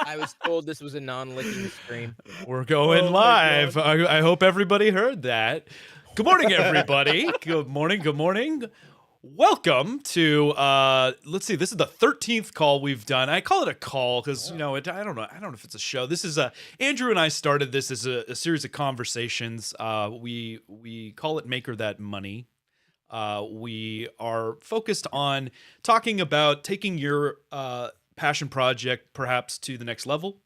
I was told this was a non-licking stream. We're going Oh my live. I hope everybody heard that. Good morning, everybody. Good morning. Good morning. Welcome to let's see, this is the 13th call we've done. I call it a call because I don't know if it's a show. This is Andrew and I started this as a series of conversations. We call it Maker That Money. We are focused on talking about taking your passion project perhaps to the next level,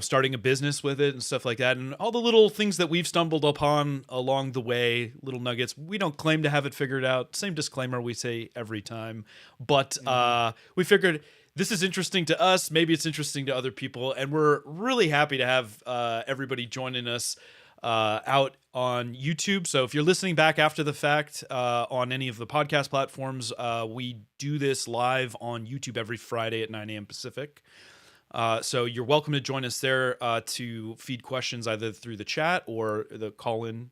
starting a business with it and stuff like that, and all the little things that we've stumbled upon along the way, little nuggets. We don't claim to have it figured out. Same disclaimer we say every time, but we figured this is interesting to us. Maybe it's interesting to other people, and we're really happy to have everybody joining us out on YouTube. So if you're listening back after the fact on any of the podcast platforms, we do this live on YouTube every Friday at 9 a.m. Pacific. So you're welcome to join us there to feed questions either through the chat or the call-in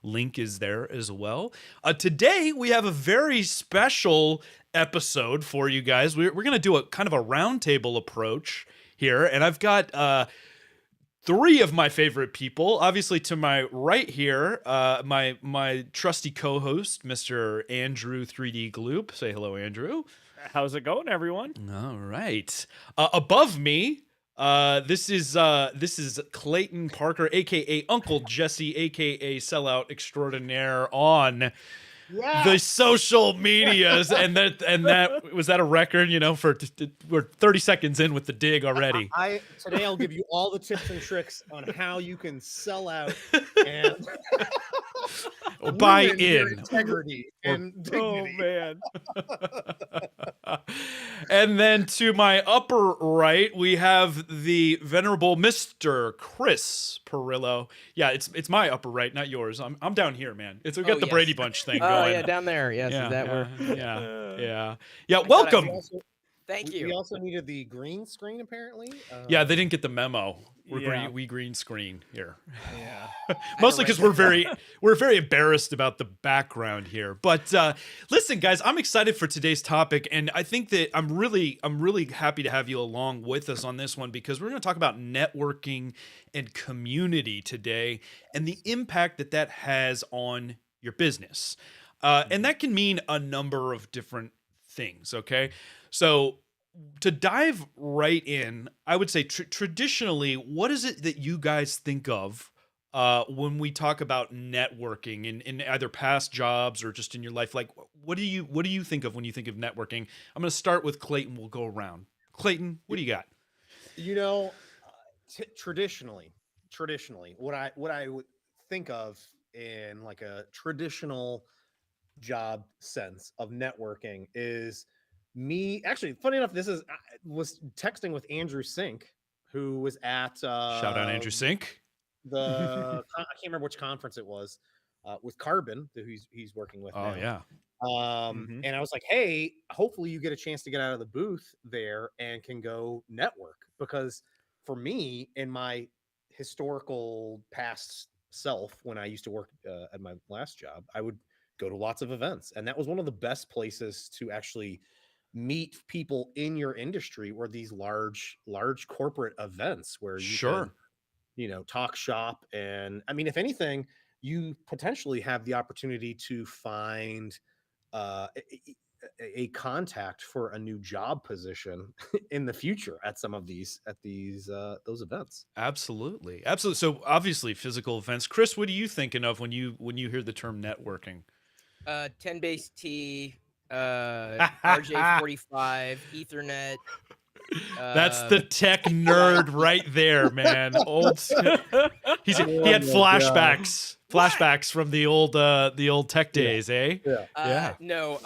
link is there as well. Today, we have a very special episode for you guys. We're going to do a kind of a roundtable approach here, and I've got three of my favorite people. Obviously, to my right here, my trusty co-host, Mr. Andrew 3D Gloop. Say hello, Andrew. How's it going, everyone? All right. Above me, this is Clayton Parker, aka Uncle Jesse, aka Sellout Extraordinaire on the social medias, and that was that a record? We're 30 seconds in with the dig already. Today I'll give you all the tips and tricks on how you can sell out and buy ruin your in integrity and dignity. Oh man. And then to my upper right, we have the venerable Mr. Chris Perillo. Yeah, it's my upper right, not yours. I'm down here, man. We got the yes. Brady Bunch thing Oh going. yeah, down there. Yes, Yeah, is that where? yeah. Welcome. Thank you. We also needed the green screen, apparently. Yeah, they didn't get the memo. Yeah. We green screen here. Yeah. Mostly because we're very embarrassed about the background here. But listen, guys, I'm excited for today's topic, and I think that I'm really happy to have you along with us on this one, because we're going to talk about networking and community today, and the impact that has on your business, and that can mean a number of different things. Okay, so to dive right in, I would say traditionally, what is it that you guys think of when we talk about networking in either past jobs or just in your life? Like, what do you think of when you think of networking? I'm going to start with Clayton. We'll go around. Clayton, what do you got? Traditionally, what I would think of in like a traditional job sense of networking is me. Actually, funny enough, I was texting with Andrew Sink, who was at Shout out Andrew Sink. I can't remember which conference it was, with Carbon, who he's working with now. Yeah. And I was like, hey, hopefully you get a chance to get out of the booth there and can go network, because for me, in my historical past self, when I used to work at my last job, I would go to lots of events, and that was one of the best places to actually meet people in your industry, were these large corporate events where you can, talk shop. And I mean, if anything, you potentially have the opportunity to find a contact for a new job position in the future at some of these those events. Absolutely. So obviously physical events. Chris, what are you thinking of when you hear the term networking? 10 base T, RJ45, Ethernet. That's the tech nerd right there, man. He had flashbacks from the old tech days, eh? Yeah. No,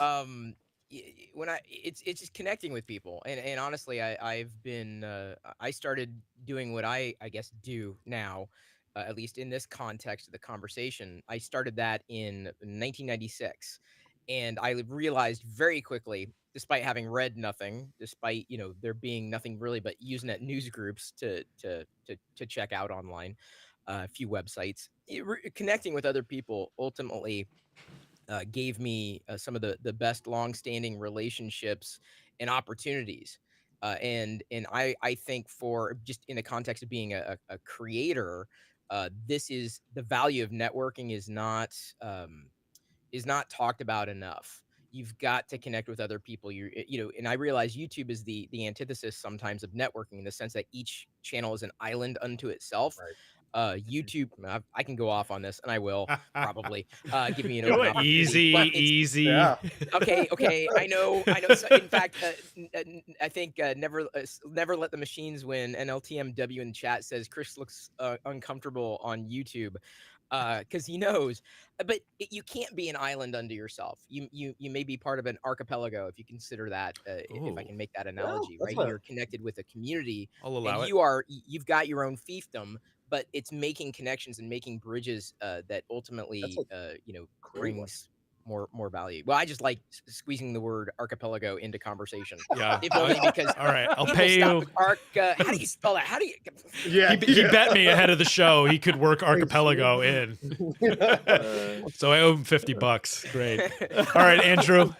it's just connecting with people, and honestly, I started doing what I guess do now, at least in this context of the conversation. I started that in 1996, and I realized very quickly, despite having read nothing, despite there being nothing really but Usenet news groups to check out online, a few websites, connecting with other people ultimately gave me some of the best long-standing relationships and opportunities And I think for just in the context of being a creator, this is the value of networking is not talked about enough. You've got to connect with other people. And I realize YouTube is the antithesis sometimes of networking in the sense that each channel is an island unto itself. Right. YouTube, I can go off on this, and I will probably give me an Do open it. opportunity. Easy, But it's easy. Yeah. okay. I know. So, in fact, I think never let the machines win. NLTMW in chat says Chris looks uncomfortable on YouTube because he knows. But you can't be an island unto yourself. You may be part of an archipelago if you consider that. If I Ooh, can make that Well, analogy, that's right? a You're connected with a community, I'll and allow it. you've got your own fiefdom, but it's making connections and making bridges that that's ultimately a great one. brings more value. Well, I just like squeezing the word archipelago into conversation, Yeah. if only because All right, I'll people pay stop you. with arc. How do you spell that? How do you? Yeah. He bet me ahead of the show he could work archipelago in. So I owe him $50. Great. All right, Andrew,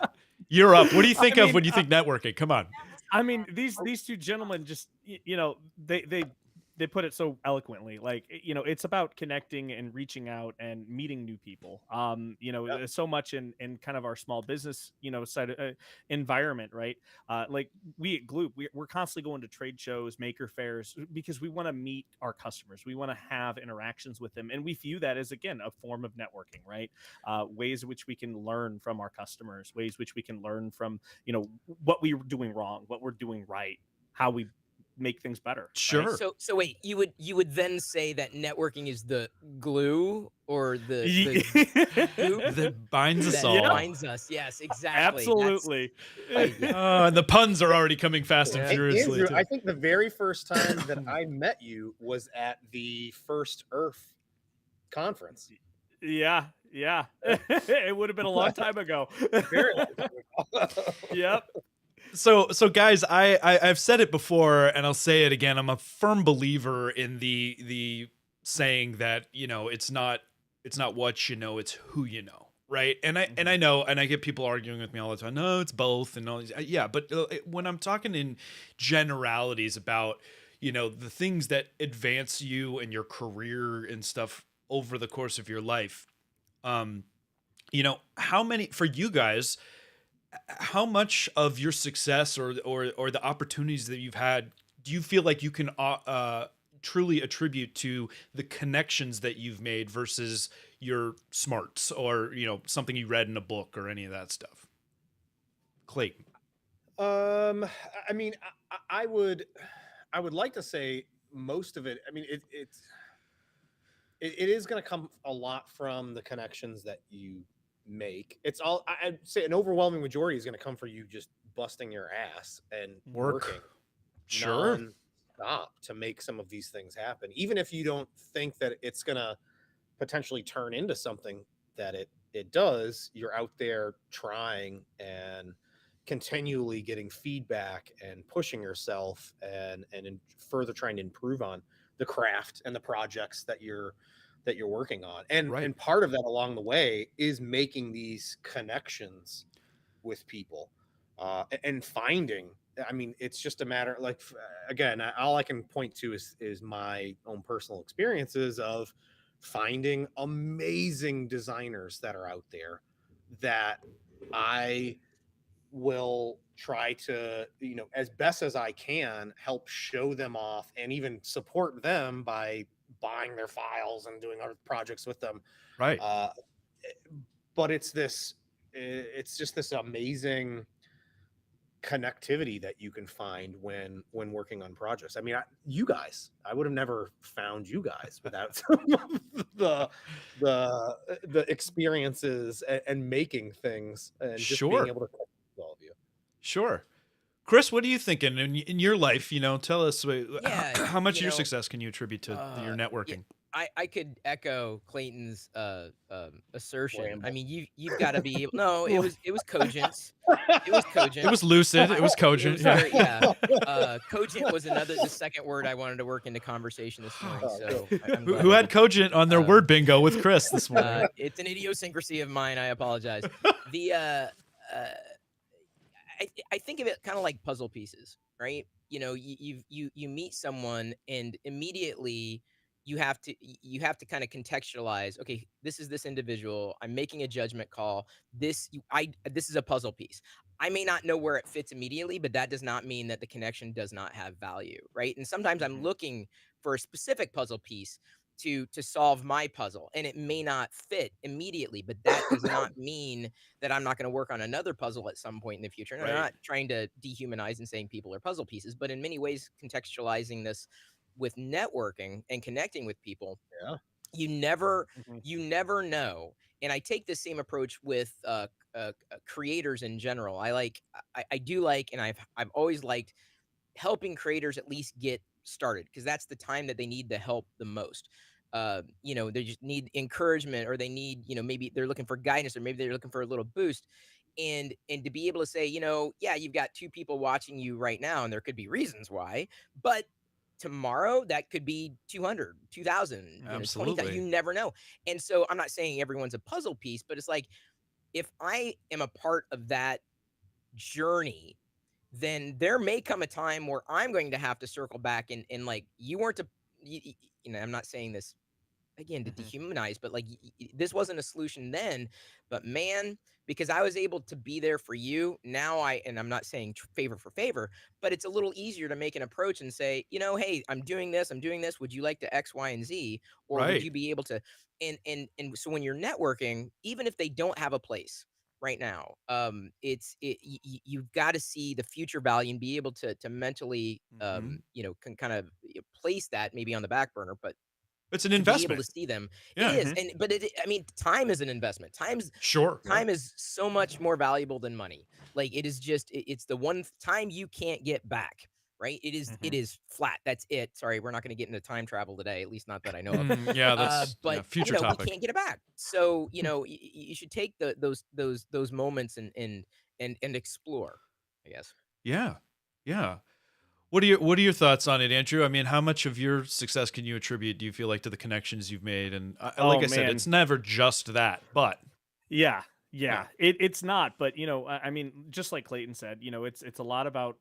you're up. What do you think of when you think networking? Come on. I mean, these two gentlemen just they put it so eloquently. Like, it's about connecting and reaching out and meeting new people. Yep. So much in kind of our small business, side environment, right? Like we at Gloop, we're constantly going to trade shows, maker fairs, because we want to meet our customers. We want to have interactions with them, and we view that as, again, a form of networking, right? Ways in which we can learn from our customers, ways which we can learn from what we're doing wrong, what we're doing right, how we make things better. Right? Sure. So wait, you would then say that networking is the glue or the goop That binds us that all. binds us. Yes, exactly. Absolutely. Yeah. And the puns are already coming fast and Yeah. Hey, furiously. Andrew, too. I think the very first time that I met you was at the First Earth conference. Yeah. It would have been a long time ago. Very long time ago. Yep. So guys, I've said it before and I'll say it again. I'm a firm believer in the saying that, it's not what you know, it's who you know, right? And I know, and I get people arguing with me all the time. No, it's both and all these. Yeah, but when I'm talking in generalities about, the things that advance you and your career and stuff over the course of your life, how many for you guys, how much of your success or the opportunities that you've had do you feel like you can truly attribute to the connections that you've made versus your smarts or something you read in a book or any of that stuff? Clayton. I mean, I would like to say most of it. I mean, it is going to come a lot from the connections that you make. It's all, I'd say an overwhelming majority is going to come for you just busting your ass and working Sure. non-stop to make some of these things happen. Even if you don't think that it's going to potentially turn into something that it does, you're out there trying and continually getting feedback and pushing yourself and further trying to improve on the craft and the projects that you're working on. And Right. and part of that along the way is making these connections with people and finding, I mean, it's just a matter, like, again, all I can point to is my own personal experiences of finding amazing designers that are out there that I will try to, as best as I can, help show them off and even support them by buying their files and doing other projects with them. Right. But it's just this amazing connectivity that you can find when working on projects. I mean, I would have never found you guys without some of the experiences and making things and just Sure. being able to connect with all of you. Sure. Chris, what are you thinking in your life? Tell us Yeah, how much of your success can you attribute to your yeah, networking? I could echo Clayton's assertion. Ramble. I mean, you've got to be able. No, it was cogent. It was cogent. It was lucid. It was cogent. Cogent was the second word I wanted to work into conversation this morning. So I'm glad Who I had did. cogent on their word bingo with Chris this morning? It's an idiosyncrasy of mine. I apologize. The I think of it kind of like puzzle pieces, right? you meet someone and immediately you have to kind of contextualize, okay, this is this individual, I'm making a judgment call, this is a puzzle piece. I may not know where it fits immediately, but that does not mean that the connection does not have value, right? And sometimes I'm Mhm. looking for a specific puzzle piece to solve my puzzle, and it may not fit immediately, but that does not mean that I'm not going to work on another puzzle at some point in the future. And I'm Right. not trying to dehumanize and saying people are puzzle pieces, but in many ways, contextualizing this with networking and connecting with people, Yeah. you never Mhm. you never know. And I take the same approach with creators in general. I do like, and I've always liked helping creators at least get started, because that's the time that they need the help the most. They just need encouragement, or they need, maybe they're looking for guidance, or maybe they're looking for a little boost. And to be able to say, yeah, you've got two people watching you right now, and there could be reasons why, but tomorrow that could be 200, 2000, 20,000. You Absolutely. never know. And so I'm not saying everyone's a puzzle piece, but it's like, if I am a part of that journey, then there may come a time where I'm going to have to circle back, and like, you weren't a I'm not saying this again to Mhm. dehumanize, but like, this wasn't a solution then, but man, because I was able to be there for you, now and I'm not saying favor for favor, but it's a little easier to make an approach and say, hey, I'm doing this, would you like to X, Y, and Z, or would Right. you be able to? And so when you're networking, even if they don't have a place right now, you've got to see the future value and be able to mentally, Hmm. can kind of place that maybe on the back burner, but It's an to be able to investment. see them. It Yeah. is. Mhm. And but I mean, time is an investment. Sure. Yeah. Time is so much more valuable than money. Like, it is just it's the one time you can't get back, right? It Mhm. is flat. That's it. Sorry, we're not going to get into time travel today, at least not that I know of. Yeah. That's But future we topic. can't get it back. So, you should take those moments and explore, I guess. Yeah. Yeah. What are your thoughts on it, Andrew? I mean, how much of your success can you attribute, do you feel like, to the connections you've made? And like Oh I said, man. it's never just that, but Yeah, yeah. yeah. It's not, but I mean, just like Clayton said, it's a lot about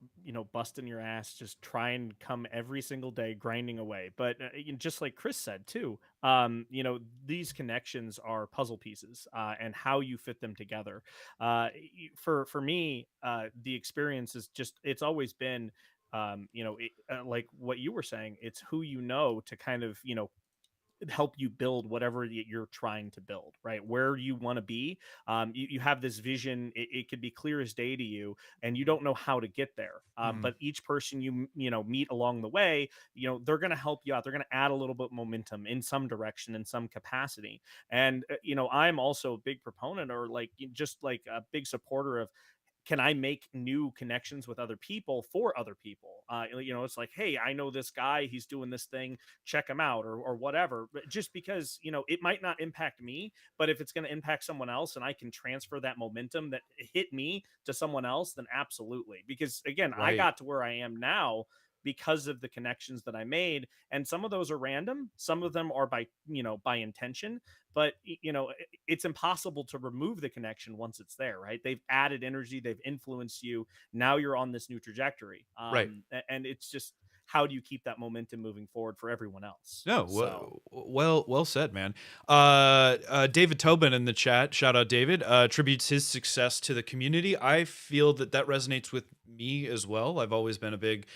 busting your ass, just try and come every single day, grinding away. But just like Chris said too, these connections are puzzle pieces, and how you fit them together. For me, the experience is just it's always been. Like what you were saying, it's who you know to kind of help you build whatever you're trying to build, right? Where you want to be. You have this vision. It could be clear as day to you, and you don't know how to get there. Mm, But each person you meet along the way, they're going to help you out. They're going to add a little bit momentum in some direction, in some capacity. And I'm also a big proponent, or like just like a big supporter of, can I make new connections with other people for other people? It's like, hey, I know this guy, he's doing this thing, check him out, or whatever. But just because, it might not impact me, but if it's going to impact someone else and I can transfer that momentum that hit me to someone else, then absolutely. Because again, I right. got to where I am now because of the connections that I made. And some of those are random, some of them are by intention, but it's impossible to remove the connection once it's there, right? They've added energy, they've influenced you. Now you're on this new trajectory. Right. And it's just, how do you keep that momentum moving forward for everyone else? No, So well said, man. David Tobin in the chat, shout out David, attributes his success to the community. I feel that resonates with me as well. I've always been a big,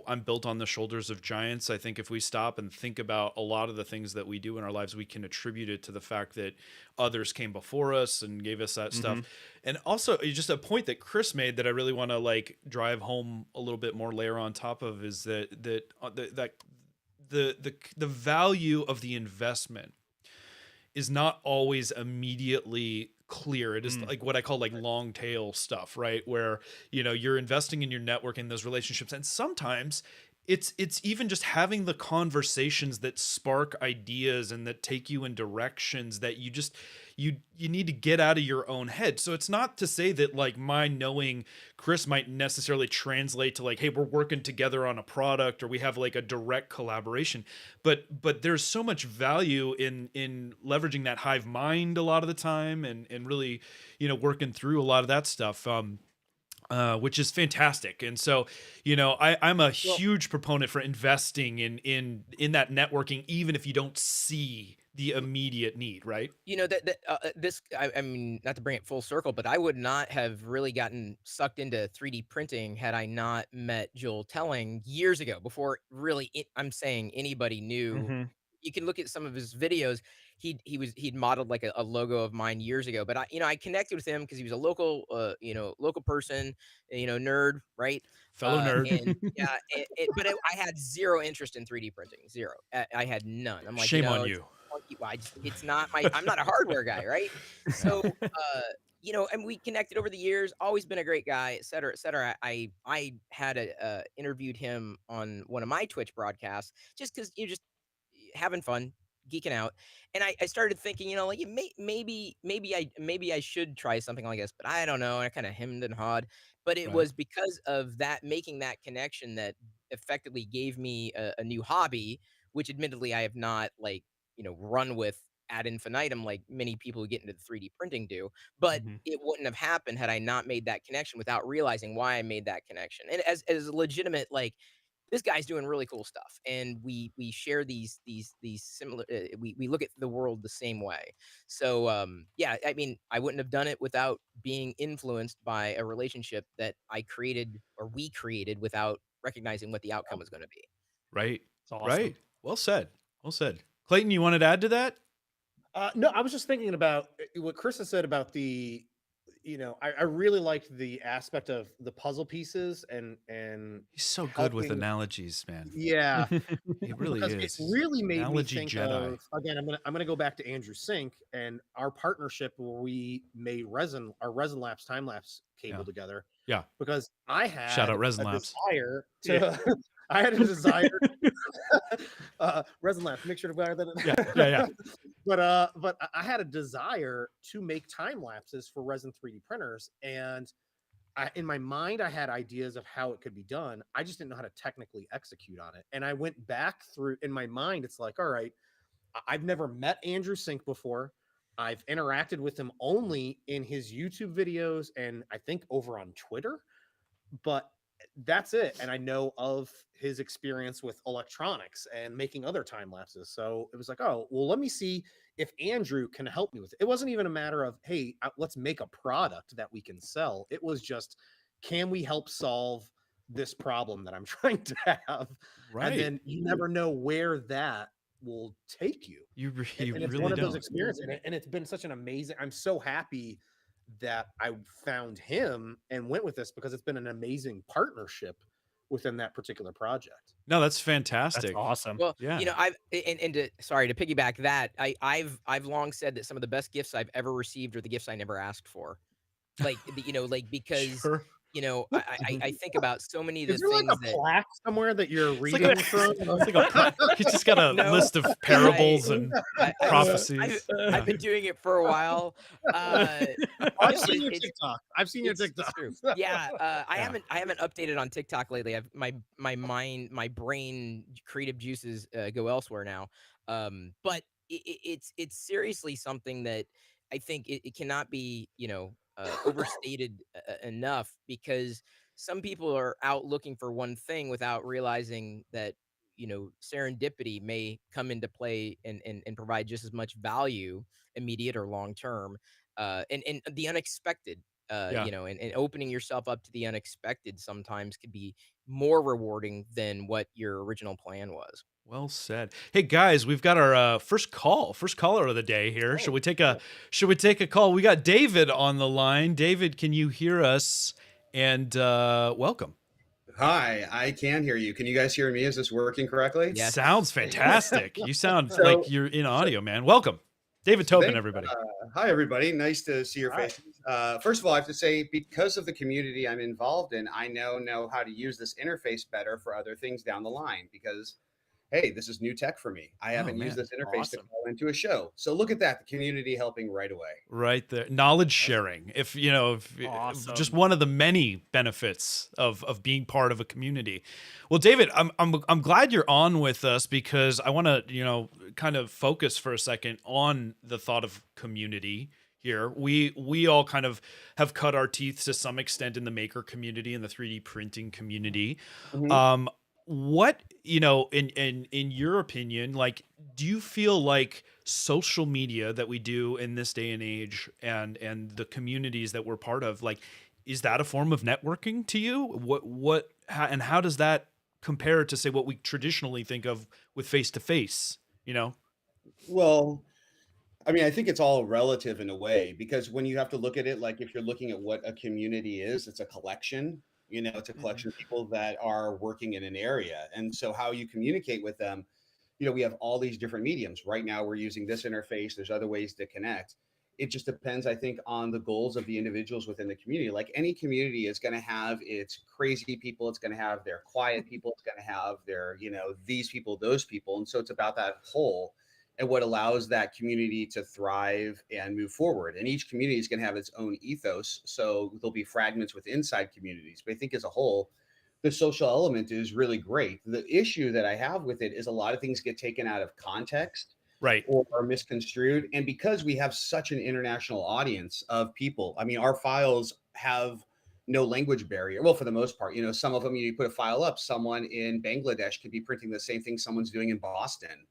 I'm built on the shoulders of giants. I think if we stop and think about a lot of the things that we do in our lives, we can attribute it to the fact that others came before us and gave us that stuff. mhm. And also, just a point that Chris made that I really want to like drive home a little bit more, layer on top of, is that the value of the investment is not always immediately clear. It is Mm. like what I call like long tail stuff, right? Where, you're investing in your network and those relationships. And sometimes it's even just having the conversations that spark ideas and that take you in directions that you need to get out of your own head. So it's not to say that like my knowing Chris might necessarily translate to like, hey, we're working together on a product or we have like a direct collaboration, but there's so much value in leveraging that hive mind a lot of the time, and really, working through a lot of that stuff. which is fantastic. And so, I'm a Well, huge proponent for investing in that networking, even if you don't see the immediate need, right? I mean, not to bring it full circle, but I would not have really gotten sucked into 3D printing had I not met Joel Telling years ago before really I'm saying anybody knew. Mm-hmm. You can look at some of his videos. He'd modeled like a logo of mine years ago, but I connected with him because he was a local, local person, nerd, right? Fellow nerd. And yeah, I had zero interest in 3D printing, zero. I had none. I'm like, Shame on it's you. clunky. It's not my. I'm not a hardware guy, right? Yeah. So, and we connected over the years. Always been a great guy, et cetera, et cetera. I had interviewed him on one of my Twitch broadcasts just because you just having fun, geeking out. And I started thinking, like maybe I should try something like this, but I don't know. I kind of hemmed and hawed. But it Right. was because of that making that connection that effectively gave me a new hobby, which admittedly I have not run with ad infinitum like many people who get into the 3D printing do. But Mhm. it wouldn't have happened had I not made that connection without realizing why I made that connection. And as a legitimate this guy's doing really cool stuff, and we share these similar we look at the world the same way. So yeah, I mean, I wouldn't have done it without being influenced by a relationship that I created or we created without recognizing what the outcome was going to be. Right. It's awesome. Right. Well said. Well said. Clayton, you wanted to add to that? no, I was just thinking about what Chris has said about I really liked the aspect of the puzzle pieces and He's so good with helping. analogies, man. Yeah, He really because it is. really made me Analogy think Jedi. of, again, I'm gonna go back to Andrew Sink and our partnership where we made our resin lapse time lapse Yeah. cable together, Yeah. because I Shout out had Resin a Labs. desire Yeah. to I had a desire resin lapse, make sure to wear Yeah. Yeah. Yeah. that. But I had a desire to make time lapses for resin 3D printers, and in my mind, I had ideas of how it could be done. I just didn't know how to technically execute on it. And I went back through in my mind. It's like, all right, I've never met Andrew Sink before. I've interacted with him only in his YouTube videos and I think over on Twitter, but that's it. And I know of his experience with electronics and making other time lapses. So it was like, oh, well, let me see if Andrew can help me with it. It wasn't even a matter of, hey, let's make a product that we can sell. It was just, can we help solve this problem that I'm trying to have? And Right. then you never know where that will take you. You And it's really one of those don't. experiences. And it's been such an amazing, I'm so happy that I found him and went with this, because it's been an amazing partnership within that particular project. No, that's That's fantastic. awesome. Well, Yeah. I've sorry to piggyback that. I've long said that some of the best gifts I've ever received are the gifts I never asked for. Because Sure. I think about so many of the Is there like a things that plaque somewhere that you're It's like a, reading from? it's like he's just got a no, list of I parables and I've prophecies. I've been doing it for a while. Uh, I've no, but seen your it's TikTok. I've seen your it's TikTok. true. Yeah, I Yeah. haven't updated on TikTok lately. I've my brain creative juices go elsewhere now. But it's seriously something that I think it cannot be overstated enough, because some people are out looking for one thing without realizing that serendipity may come into play and provide just as much value, immediate or long term, and the unexpected, Yeah. and opening yourself up to the unexpected sometimes could be more rewarding than what your original plan was. Well said. Hey guys, we've got our first caller of the day here. Oh, Should we take a call? We got David on the line. David, can you hear us? And welcome. Hi, I can hear you. Can you guys hear me? Is this working correctly? Yes. Sounds fantastic. You sound So- like you're in audio, man. Welcome. David Tobin, Thanks. everybody. Hi, everybody. Nice to see your Hi. faces. First of all, I have to say, because of the community I'm involved in, I now know how to use this interface better for other things down the line, because, hey, this is new tech for me. I haven't used man. this interface to Awesome. call into a show. So look at that, the community helping right away. Right there. Knowledge sharing. If Awesome. just one of the many benefits of being part of a community. Well, David, I'm glad you're on with us, because I want to, kind of focus for a second on the thought of community here. We all kind of have cut our teeth to some extent in the maker community and the 3D printing community. Mhm. What, you know, in your opinion, like, do you feel like social media that we do in this day and age and the communities that we're part of, like, is that a form of networking to you? How does that compare to, say, what we traditionally think of with face to face, you know? Well, I mean, I think it's all relative in a way because when you have to look at it, like if you're looking at what a community is, it's a collection. You know, it's a Mhm. collection of people that are working in an area. And so how you communicate with them, you know, we have all these different mediums. Right now, we're using this interface. There's other ways to connect. It just depends, I think, on the goals of the individuals within the community. Like any community is going to have its crazy people, it's going to have their quiet people, it's going to have their, you know, these people, those people. And so it's about that whole and what allows that community to thrive and move forward. And each community is going to have its own ethos. So there'll be fragments with inside communities. But I think as a whole, the social element is really great. The issue that I have with it is a lot of things get taken out of context Right. or are misconstrued. And because we have such an international audience of people, I mean, our files have no language barrier. Well, for the most part, you know, some of them, you put a file up, someone in Bangladesh could be printing the same thing someone's doing in Boston.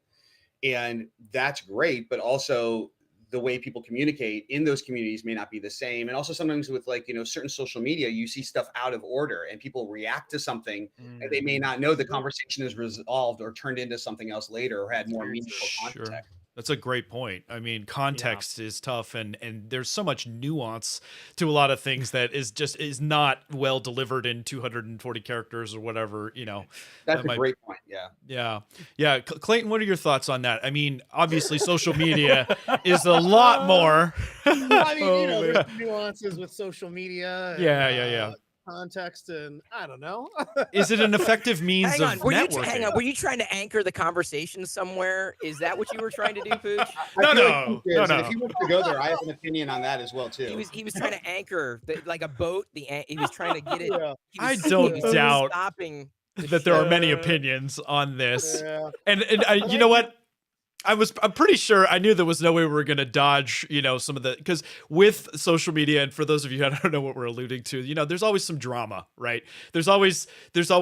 And that's great, but also the way people communicate in those communities may not be the same. And also sometimes with, like, you know, certain social media, you see stuff out of order and people react to something and they may not know the conversation is resolved or turned into something else later or had That's more very true. meaningful Sure. context. That's a great point. I mean, Yeah. context is tough, and there's so much nuance to a lot of things that is not well delivered in 240 characters or whatever, you know. That's That a might great point. Yeah. Yeah. Yeah, Clayton, what are your thoughts on that? I mean, obviously social media is a lot more. I mean, you Oh, know, man. there's nuances with social media and Yeah. context, and I don't know. Is it an effective means Hang on, of networking? hang on, were you trying to anchor the conversation somewhere? Is that what you were trying to do, Pooch? I feel like he No, is, and if no. he wants to go there, I have an opinion on that as well too. He was trying to anchor like a boat. He was trying to get it. Yeah, I He don't was doubt stopping the that there are many show. opinions on this. yeah. And But you I know think what? I'm pretty sure I knew there was no way we were going to dodge, you know, some of the, because with social media, and for those of you that don't know what we're alluding to, you know, there's always some drama, right? There's always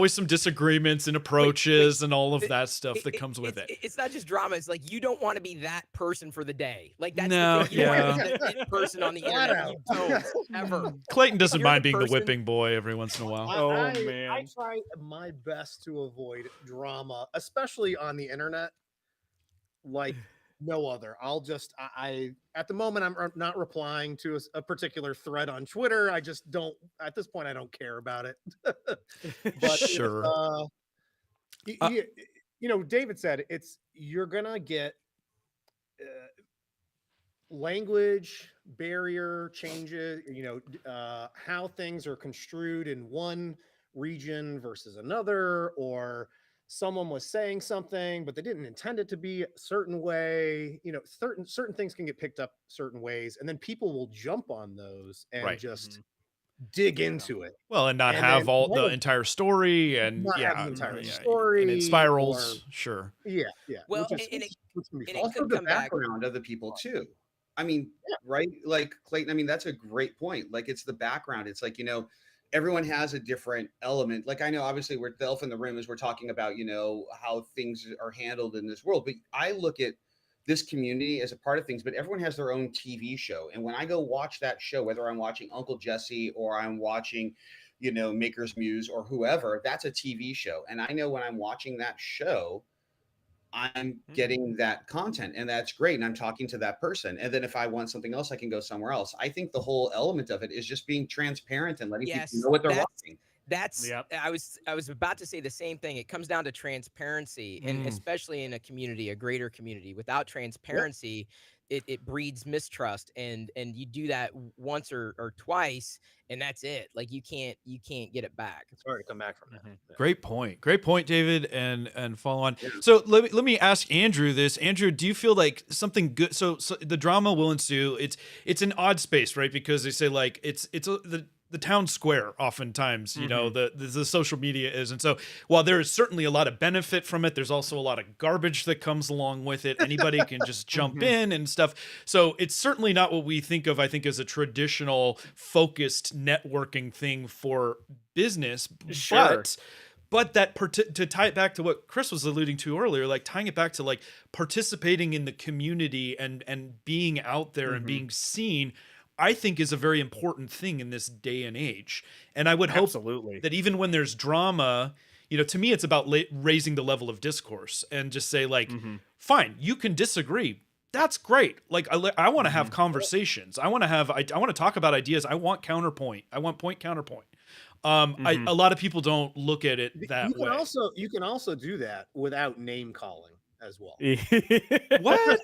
some disagreements and approaches and all of that stuff that comes with it. It's not just drama. It's like you don't want to be that person for the day. Like that's No, the thing. You don't yeah. want to be the it person on the Flat internet. You don't ever. Clayton doesn't You're mind the being the person- whipping boy every once in a while. Oh, I man. try my best to avoid drama, especially on the internet, like no other. I'll just I at the moment I'm not replying to a particular thread on Twitter. I just don't at this point I don't care about it. But Sure. you know, David said it's you're gonna get language barrier changes, you know, how things are construed in one region versus another, or someone was saying something but they didn't intend it to be a certain way. You know, certain things can get picked up certain ways, and then people will jump on those and Right. just dig into it. Well, and not And have then all the one of entire story, and not have yeah, the entire and it story, spirals. Sure. yeah, Well, which is and it which can be and it fun. Also could the come back. background of the people too. I mean, Yeah. right? Like Clayton, I mean, that's a great point. Like it's the background. It's like, you know, everyone has a different element. Like I know obviously we're the elf in the room as we're talking about, you know, how things are handled in this world. But I look at this community as a part of things, but everyone has their own TV show. And when I go watch that show, whether I'm watching Uncle Jesse or I'm watching, you know, Maker's Muse or whoever, that's a TV show. And I know when I'm watching that show, I'm getting that content and that's great. And I'm talking to that person. And then if I want something else, I can go somewhere else. I think the whole element of it is just being transparent and letting Yes, people know what they're watching. That's Yep. I was about to say the same thing. It comes down to transparency, and especially in a community, a greater community. Without transparency, it breeds mistrust, and you do that once or twice, and that's it. Like you can't get it back. It's hard to come back from that. Yeah. Great point, David, and follow on. Yeah. So let me ask Andrew this. Andrew, do you feel like something good? So the drama will ensue. It's an odd space, right? Because they say like the the town square oftentimes, you know, the social media is. And so while there is certainly a lot of benefit from it, there's also a lot of garbage that comes along with it. Anybody can just jump in and stuff. So it's certainly not what we think of, I think, as a traditional focused networking thing for business. Sure. But that to tie it back to what Chris was alluding to earlier, like tying it back to like participating in the community and being out there and being seen, I think is a very important thing in this day and age. And I would hope that even when there's drama, you know, to me, it's about raising the level of discourse and just say like, fine, you can disagree. That's great. Like I want to have conversations. I want to talk about ideas. I want counterpoint. I want point counterpoint. A lot of people don't look at it that way. You can also do that without name calling as well. What?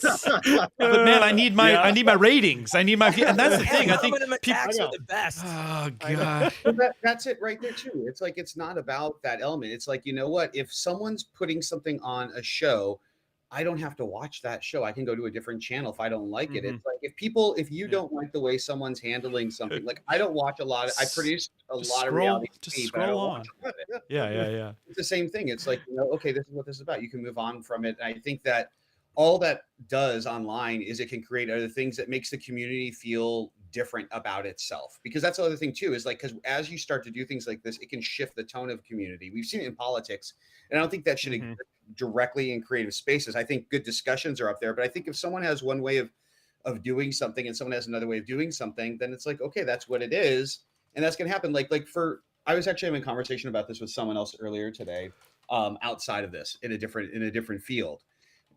But man, I need my ratings. I need my, and that's the thing. I think people are the best. Oh god. That's it right there too. It's like, it's not about that element. It's like, you know what? If someone's putting something on a show, I don't have to watch that show. I can go to a different channel if I don't like it. It's like, if you don't like the way someone's handling something, like I don't watch a lot. I produce a lot of reality TV, but I don't watch a lot of it. Yeah. It's the same thing. It's like, you know, okay, this is what this is about. You can move on from it. And I think that all that does online is it can create other things that makes the community feel different about itself. Because that's the other thing too, is like, because as you start to do things like this, it can shift the tone of community. We've seen it in politics, and I don't think that should exist directly in creative spaces. I think good discussions are up there, but I think if someone has one way of doing something and someone has another way of doing something, then it's like, okay, that's what it is, and that's gonna happen. I was actually having a conversation about this with someone else earlier today, outside of this, in a different field.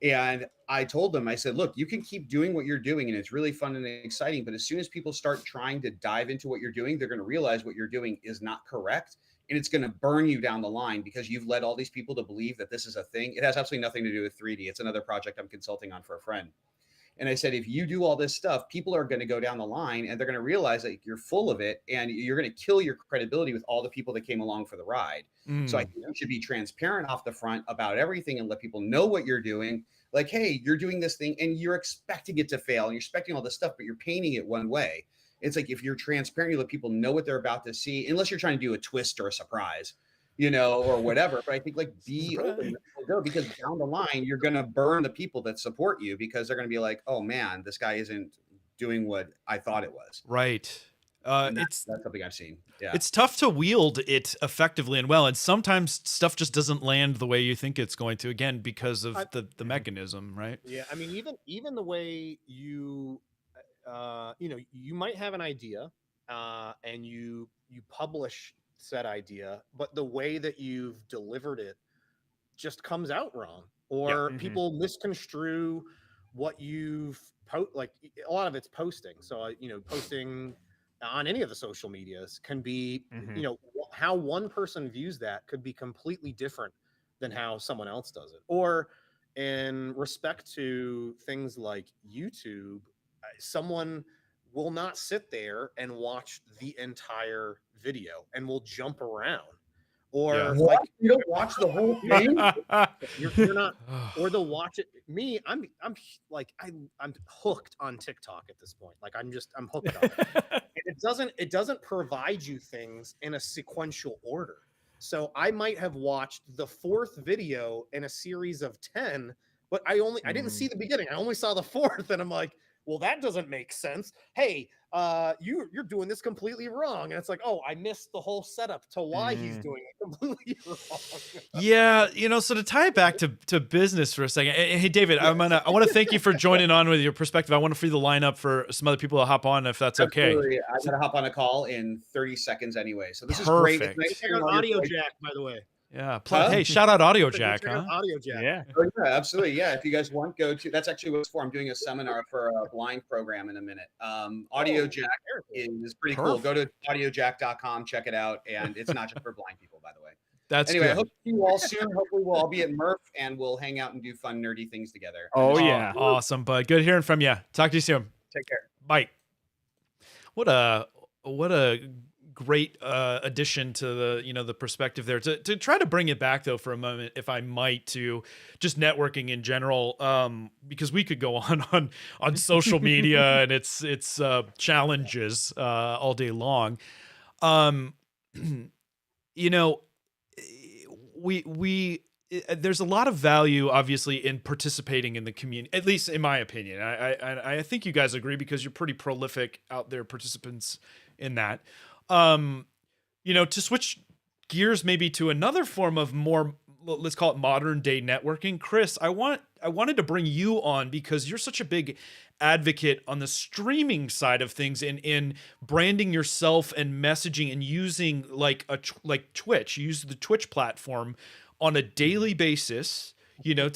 And I told them, I said, look, you can keep doing what you're doing and it's really fun and exciting, but as soon as people start trying to dive into what you're doing, they're going to realize what you're doing is not correct. And it's going to burn you down the line because you've led all these people to believe that this is a thing. It has absolutely nothing to do with 3D. It's another project I'm consulting on for a friend. And I said, if you do all this stuff, people are going to go down the line and they're going to realize that you're full of it and you're going to kill your credibility with all the people that came along for the ride. So I think you should be transparent off the front about everything and let people know what you're doing. Like, hey, you're doing this thing and you're expecting it to fail and you're expecting all this stuff, but you're painting it one way. It's like, if you're transparent, you let people know what they're about to see, unless you're trying to do a twist or a surprise, you know, or whatever. But I think like be open, go, because down the line, you're going to burn the people that support you because they're going to be like, oh man, this guy isn't doing what I thought it was. Right. That's something I've seen. Yeah. It's tough to wield it effectively and well. And sometimes stuff just doesn't land the way you think it's going to, again, because of the mechanism, right? Yeah. I mean, even the way you might have an idea and you publish said idea, but the way that you've delivered it just comes out wrong, or people misconstrue what you've like a lot of it's posting. So, posting on any of the social medias can be, how one person views that could be completely different than how someone else does it. Or in respect to things like YouTube, someone will not sit there and watch the entire video and will jump around. Or like, you don't watch the whole thing. you're not, or they'll watch it. Me, I'm hooked on TikTok at this point. Like I'm hooked on it. It doesn't provide you things in a sequential order. So I might have watched the 4th video in a series of 10, but I didn't see the beginning. I only saw the 4th, and I'm like, well, that doesn't make sense. Hey, you're doing this completely wrong. And it's like, oh, I missed the whole setup to why he's doing it completely wrong. Yeah, so to tie it back to business for a second, hey David, I want to thank you for joining on with your perspective. I want to free the line up for some other people to hop on if that's okay. Absolutely. I gotta hop on a call in 30 seconds anyway. So this Perfect. is great. It's Check out Audio Jack, by the way. Yeah. Hey, shout out Audio Jack, huh? Audio Jack. Yeah. Oh, yeah, absolutely. Yeah. If you guys want, go to, that's actually what it's for. I'm doing a seminar for a blind program in a minute. Audio Jack is pretty cool. Go to audiojack.com, check it out. And it's not just for blind people, by the way. That's anyway, good. I hope to see you all soon. Hopefully we'll all be at Murph and we'll hang out and do fun, nerdy things together. Oh, yeah. Awesome, bud. Good hearing from you. Talk to you soon. Take care. Bye. What a great addition to the perspective there. To try to bring it back though for a moment, if I might, to just networking in general, because we could go on social media and its challenges all day long. Um, you know, we there's a lot of value obviously in participating in the community, at least in my opinion. I think you guys agree because you're pretty prolific out there participants in that. Um, to switch gears maybe to another form of more, let's call it modern day networking. Chris, I wanted to bring you on because you're such a big advocate on the streaming side of things in branding yourself and messaging and using like like Twitch. You use the Twitch platform on a daily basis, to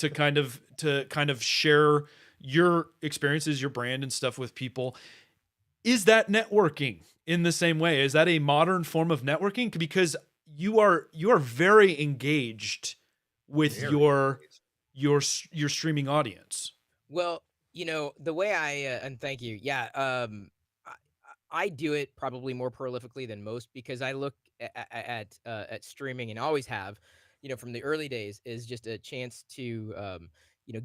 kind of share your experiences, your brand and stuff with people. Is that networking in the same way? Is that a modern form of networking? Because you are very engaged with Very your streaming audience. Well, the way and thank you. Yeah, I, I do it probably more prolifically than most because I look at streaming and always have, from the early days is just a chance to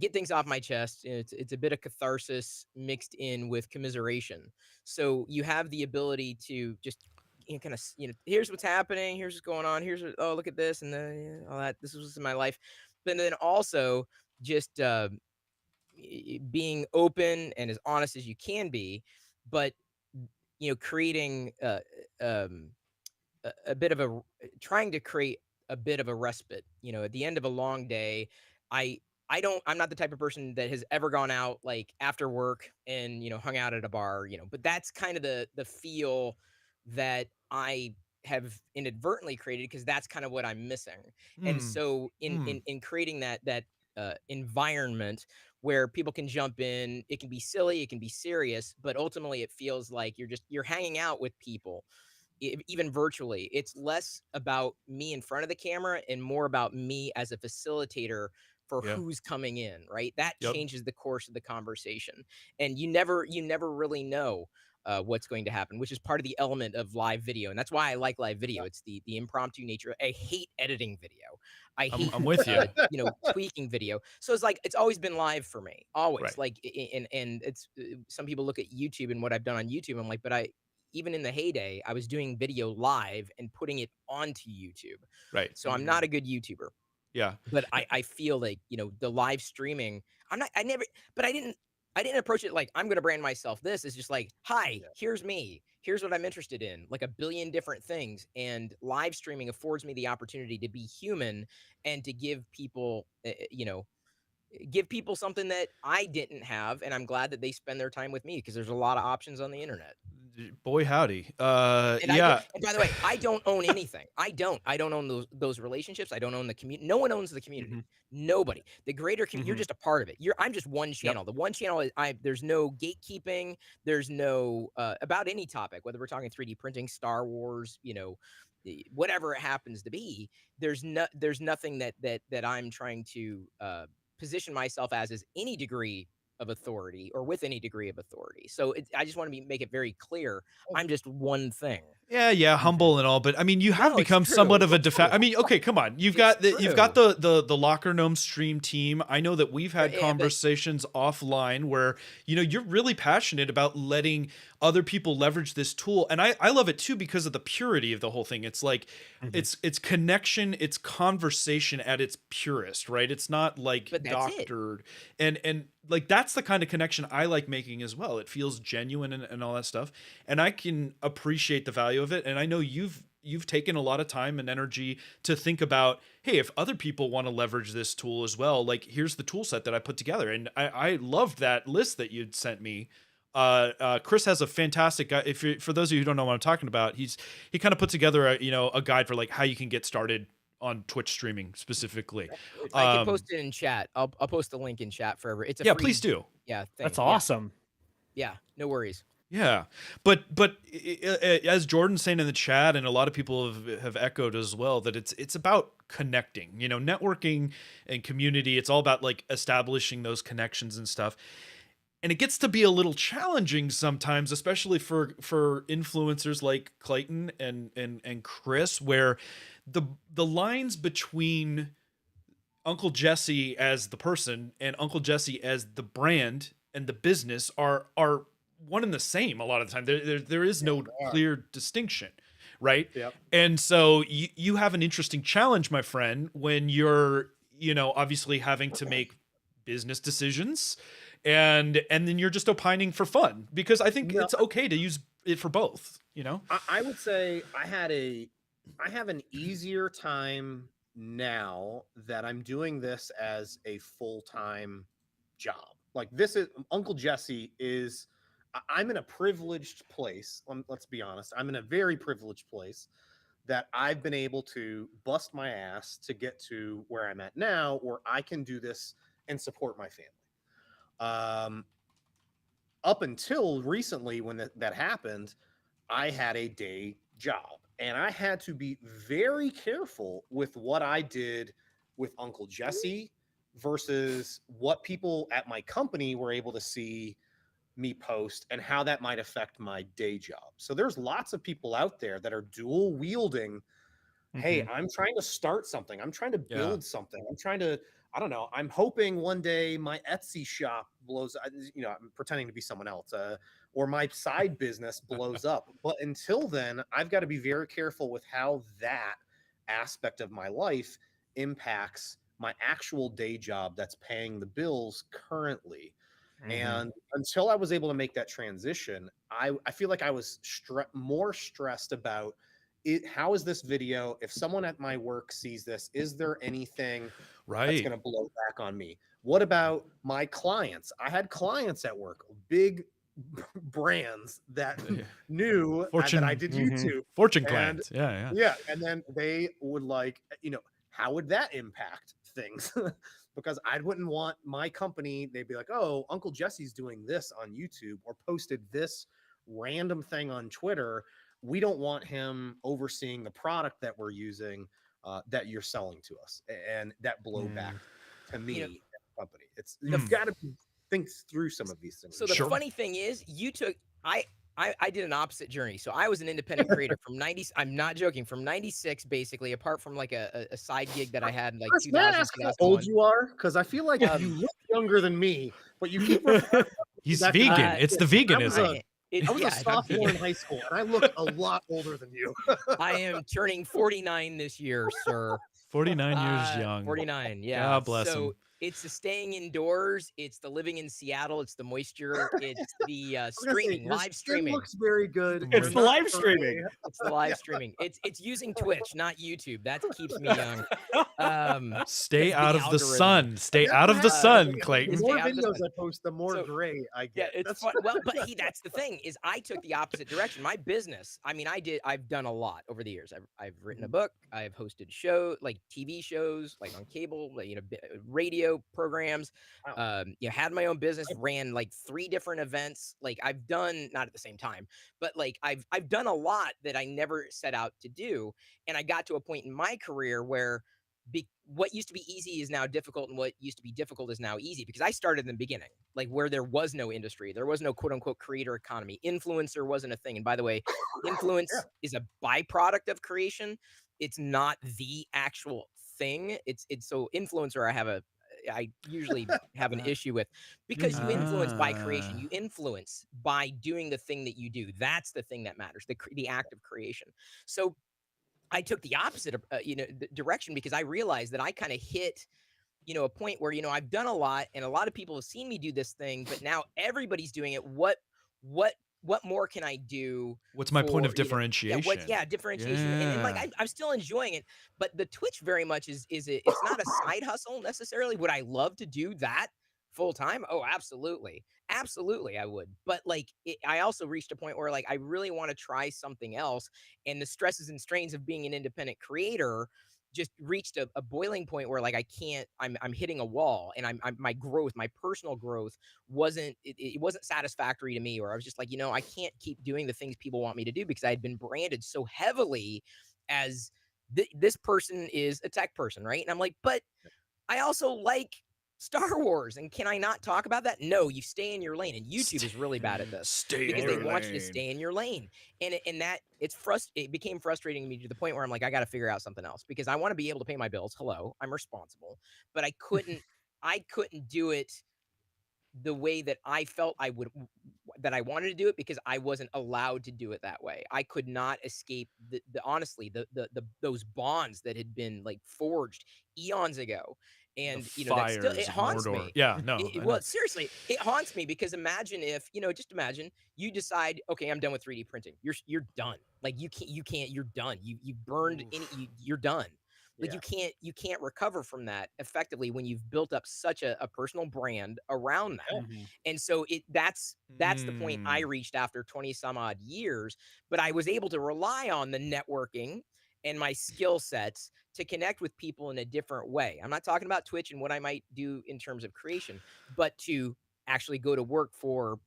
get things off my chest. It's a bit of catharsis mixed in with commiseration. So you have the ability to just kind of here's what's happening, here's what's going on, oh, look at this and then all that. This was in my life, but then also just being open and as honest as you can be, but creating um, a bit of trying to create a bit of a respite. At the end of a long day, I I'm not the type of person that has ever gone out like after work and hung out at a bar. But that's kind of the feel that I have inadvertently created because that's kind of what I'm missing. And Hmm. so in Hmm. in creating that environment where people can jump in, it can be silly, it can be serious, but ultimately it feels like you're hanging out with people even virtually. It's less about me in front of the camera and more about me as a facilitator for Yeah. who's coming in, right? That Yep. changes the course of the conversation. And you never really know what's going to happen, which is part of the element of live video. And that's why I like live video. It's the impromptu nature. I hate editing video. I I'm hate I'm with you. tweaking video. So it's like it's always been live for me. Always. Right. Like and it's some people look at YouTube and what I've done on YouTube. I'm like, but I even in the heyday, I was doing video live and putting it onto YouTube. Right. So I'm not Mhm. a good YouTuber, Yeah. but I feel like, the live streaming, I never, but I didn't approach it like I'm going to brand myself. This is just like, hi, Yeah. here's me. Here's what I'm interested in, like a billion different things. And live streaming affords me the opportunity to be human and to give people something that I didn't have. And I'm glad that they spend their time with me because there's a lot of options on the internet. Boy howdy. And Yeah. and by the way, I don't own anything. I don't own those relationships. I don't own the community. No one owns the community. Mhm. Nobody. The greater you're Mhm. just a part of it. I'm just one Yep. channel. The one channel is there's no gatekeeping. There's no about any topic, whether we're talking 3D printing, Star Wars, whatever it happens to be. There's nothing that I'm trying to position myself as any degree of authority or with any degree of authority. So I just want to make it very clear I'm just one thing. Yeah, Mhm. humble and all, but I mean, you have No, it's become somewhat true. of a I mean, okay, come on. It's You've got true. the Locker Gnome stream team. I know that we've had But conversations offline where, you're really passionate about letting other people leverage this tool. And I love it too because of the purity of the whole thing. It's like Mhm. it's connection, it's conversation at its purest, right? It's not like but that's it. doctored. And like that's the kind of connection I like making as well. It feels genuine and all that stuff. And I can appreciate the value of it. And I know you've taken a lot of time and energy to think about, hey, if other people want to leverage this tool as well, like here's the tool set that I put together. And I loved that list that you'd sent me. Chris has a fantastic guide. For those of you who don't know what I'm talking about, he kind of put together a guide for like how you can get started on Twitch streaming specifically. I can post it in chat. I'll post the link in chat forever. It's a Yeah, free please do. thing. That's Yeah. awesome. Yeah. No worries. Yeah, but as Jordan's saying in the chat, and a lot of people have echoed as well, that it's about connecting. Networking and community. It's all about like establishing those connections and stuff. And it gets to be a little challenging sometimes, especially for influencers like Clayton and Chris, where the lines between Uncle Jesse as the person and Uncle Jesse as the brand and the business are one and the same a lot of the time. There is no clear distinction, right? Yep. And so you have an interesting challenge, my friend, when you're, obviously having to make business decisions, and then you're just opining for fun, because I think No, it's okay to use it for both, I would say I have an easier time now that I'm doing this as a full-time job. Like this is Uncle Jesse is I'm in a privileged place. Let's be honest. I'm in a very privileged place that I've been able to bust my ass to get to where I'm at now, where I can do this and support my family. Um, Up until recently, when that happened, I had a day job and I had to be very careful with what I did with Uncle Jesse versus what people at my company were able to see me post and how that might affect my day job. So there's lots of people out there that are dual wielding. Hey, Mhm. I'm trying to start something. I'm trying to Yeah. build something. I'm trying to, I don't know. I'm hoping one day my Etsy shop blows, I'm pretending to be someone else, or my side business blows up. But until then, I've got to be very careful with how that aspect of my life impacts my actual day job that's paying the bills currently. Mhm. And until I was able to make that transition, I feel like I was more stressed about it. How is this video? If someone at my work sees this, is there anything that's Right. going to blow back on me? What about my clients? I had clients at work, big brands that knew that I did YouTube. Fortune And clients. Yeah. yeah, and then they would how would that impact things? Because I wouldn't want my company, they'd be like, oh, Uncle Jesse's doing this on YouTube or posted this random thing on Twitter. We don't want him overseeing the product that we're using, that you're selling to us, and that blowback to me You know, and the company. the You've got to think through some of these things. So the Sure. funny thing is, you took I did an opposite journey. So I was an independent creator from 90. I'm not joking. From 96, basically, apart from like a side gig that I had in like Chris, may I 2000, ask how old 2001. you are? Because I feel like you look younger than me, but you keep referring He's back to vegan. back. It's the I was veganism. I was a Yeah, sophomore in high school, and I look a lot older than you. I am turning 49 this year, sir. 49 years young. 49, yeah. God bless So him. it's the staying indoors, it's the living in Seattle, it's the moisture, it's the I was gonna say, streaming, your live skin streaming. looks very good. It's You're the not live gray. streaming. It's the live Yeah. streaming. It's using Twitch, not YouTube. That keeps me young. Stay That's out the of the algorithm. sun. Stay That's out what of the happens. sun, The Clayton. more Stay out of the videos sun. I post, the more So, gray I yeah, get. it's fun. Well, but that's the thing is I took the opposite direction. My business, I mean, I've done a lot over the years. I've written a book. I've hosted like TV shows, like on cable, like, radio programs. Wow. Had my own business, ran like 3 different events. Like I've done, not at the same time, but like I've done a lot that I never set out to do. And I got to a point in my career where what used to be easy is now difficult, and what used to be difficult is now easy, because I started in the beginning, like where there was no industry, there was no quote unquote creator economy. Influencer wasn't a thing. And by the way, influence is a byproduct of creation. It's not the actual thing. It's so influencer, I usually have an issue with, because you influence by creation. You influence by doing the thing that you do. That's the thing that matters, the act of creation. So I took the opposite direction, because I realized that I kind of hit a point where I've done a lot, and a lot of people have seen me do this thing, but now everybody's doing it. What what more can I do? What's my point of Yeah, differentiation? differentiation. And like I'm still enjoying it, but the Twitch very much it's not a side hustle necessarily. Would I love to do that full time? Oh, absolutely. Absolutely I would. But like I also reached a point where like I really want to try something else, and the stresses and strains of being an independent creator just reached a boiling point where like I can't, I'm hitting a wall, and my growth, my personal growth it wasn't satisfactory to me, or I was just like, I can't keep doing the things people want me to do, because I had been branded so heavily as this person is a tech person, right? And I'm like, but I also like Star Wars, and can I not talk about that? No, you stay in your lane, and YouTube is really bad at this, because they want you to stay in your lane, and that it became frustrating to me, to the point where I'm like, I got to figure out something else, because I want to be able to pay my bills. Hello, I'm responsible, but I couldn't do it the way that I felt I would, that I wanted to do it because I wasn't allowed to do it that way. I could not escape the honestly those bonds that had been like forged eons ago, The and that still fires it of haunts Mordor. me. Yeah, no, I know. Well, seriously, it haunts me because imagine if, just imagine you decide, okay, I'm done with 3D printing. You're done. Like you can't, you're done. You burned you're done. Like Yeah. you can't recover from that effectively when you've built up such a personal brand around that. Mhm. And so that's the point I Mm. reached after 20 some odd years, but I was able to rely on the networking and my skill sets to connect with people in a different way. I'm not talking about Twitch and what I might do in terms of creation, but to actually go to work for,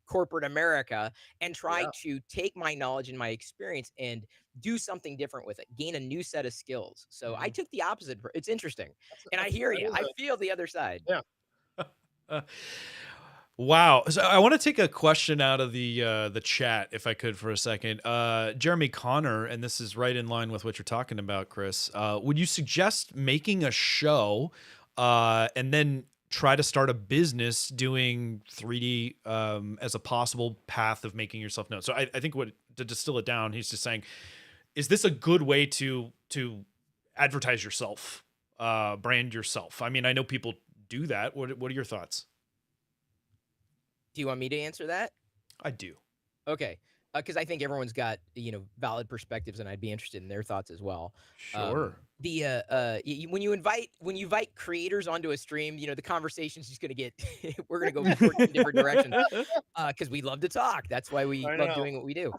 corporate America and try Yeah. to take my knowledge and my experience and do something different with it, gain a new set of skills. So I Mhm. took the opposite. It's interesting. And I That's hear that you. is I a feel the other side. yeah. Uh, wow. So I want to take a question out of the chat, if I could, for a second. Jeremy Connor, and this is right in line with what you're talking about, Chris. Would you suggest making a show and then try to start a business doing 3D as a possible path of making yourself known? So I think to distill it down, he's just saying, is this a good way to advertise yourself, brand yourself? I mean, I know people do that. What are your thoughts? Do you want me to answer that? I do. Okay. Because I think everyone's got, valid perspectives, and I'd be interested in their thoughts as well. Sure. When you invite creators onto a stream, the conversation's just gonna get we're gonna go 14 different directions because we love to talk. That's why we I love know. doing what we do.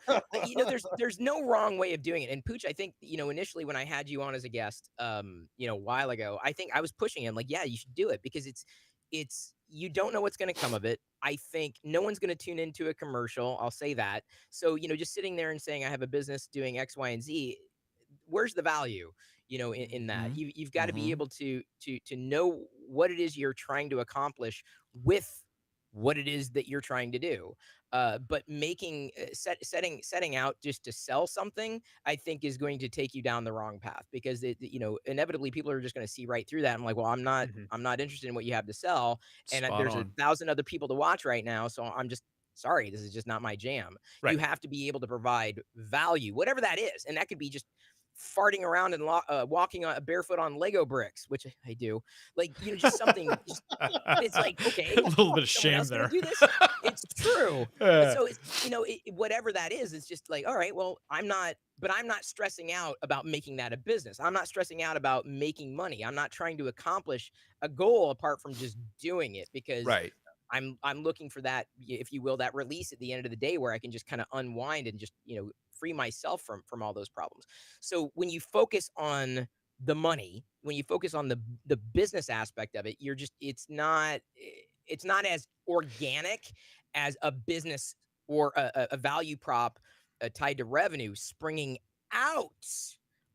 There's no wrong way of doing it. And Pooch, I think, initially when I had you on as a guest, a while ago, I think I was pushing him like, yeah, you should do it because it's you don't know what's going to come of it. I think no one's going to tune into a commercial. I'll say that. So, just sitting there and saying I have a business doing X, Y, and Z, where's the value, in that? Mhm. You've got to be Mhm. able to know what it is you're trying to accomplish with what it is that you're trying to do. But making setting out just to sell something, I think is going to take you down the wrong path because inevitably people are just going to see right through that. I'm like, well, Mhm. I'm not interested in what you have to sell, and Spot there's a on. thousand other people to watch right now, so I'm just sorry, this is just not my jam. You Right. have to be able to provide value, whatever that is, and that could be just farting around and walking barefoot on Lego bricks, which I do. Like, just something. Just it's like, A okay, little bit of someone shame else gonna there. do this. It's true. Uh, So it's whatever that is, it's just like, all right, well, I'm not stressing out about making that a business. I'm not stressing out about making money. I'm not trying to accomplish a goal apart from just doing it because right. I'm looking for that, if you will, that release at the end of the day where I can just kind of unwind and just, free myself from all those problems. So when you focus on the money, when you focus on the business aspect of it, it's not as organic as a business or a value prop tied to revenue springing out of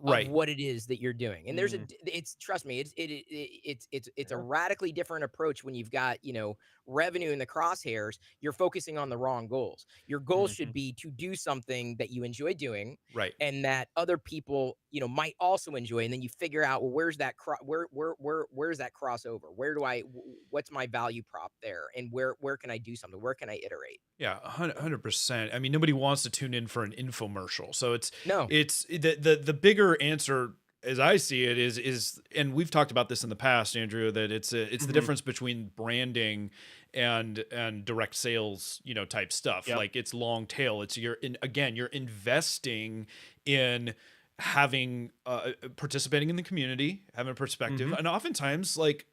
Right. what it is that you're doing. And Mm. it's trust me, it's a radically different approach when you've got, revenue in the crosshairs. You're focusing on the wrong goals. Your goals should Mhm. be to do something that you enjoy doing Right. and that other people, might also enjoy. And then you figure out, well, where's that where's that crossover? What's my value prop there? And where can I do something? Where can I iterate? Yeah, 100%. I mean, nobody wants to tune in for an infomercial. So No. it's the bigger answer as I see it is, and we've talked about this in the past, Andrew, that it's the Mhm. difference between branding and direct sales, type stuff. Yep. Like it's long tail. It's you're investing in having participating in the community, having a perspective, Mhm. and oftentimes like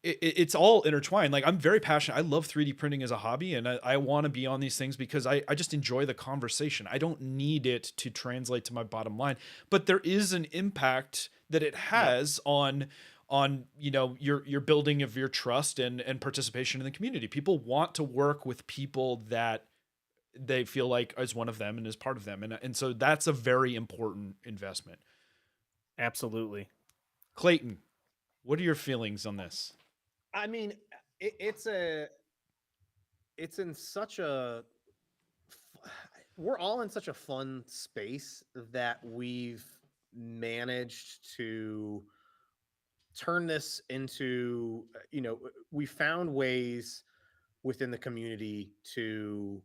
it's all intertwined. Like I'm very passionate. I love 3D printing as a hobby, and I want to be on these things because I just enjoy the conversation. I don't need it to translate to my bottom line, but there is an impact that it Yep. has on your building of your trust and participation in the community. People want to work with people that they feel like is one of them and is part of them, and so that's a very important investment. Absolutely. Clayton, what are your feelings on this? I mean, it's it's in such a we're all in such a fun space that we've managed to turn this into we found ways within the community to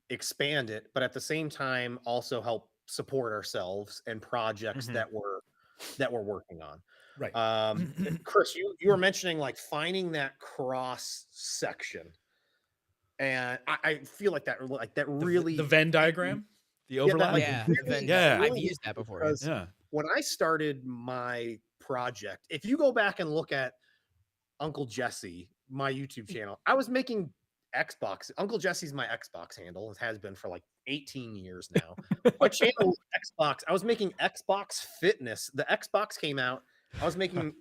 expand it, but at the same time also help support ourselves and projects Mhm. that we're working on. Right. Chris, you were mentioning like finding that cross section, and I feel like that really The Venn diagram, the yeah, that overlap. like Yeah, the really, Venn that di Yeah. I've really used that before, yeah. because Yeah. when I started my project, if you go back and look at Uncle Jesse, my YouTube channel, I was making Xbox. Uncle Jesse's my Xbox handle. It has been for like 18 years now. My channel was Xbox. I was making Xbox Fitness. The Xbox came out. I was making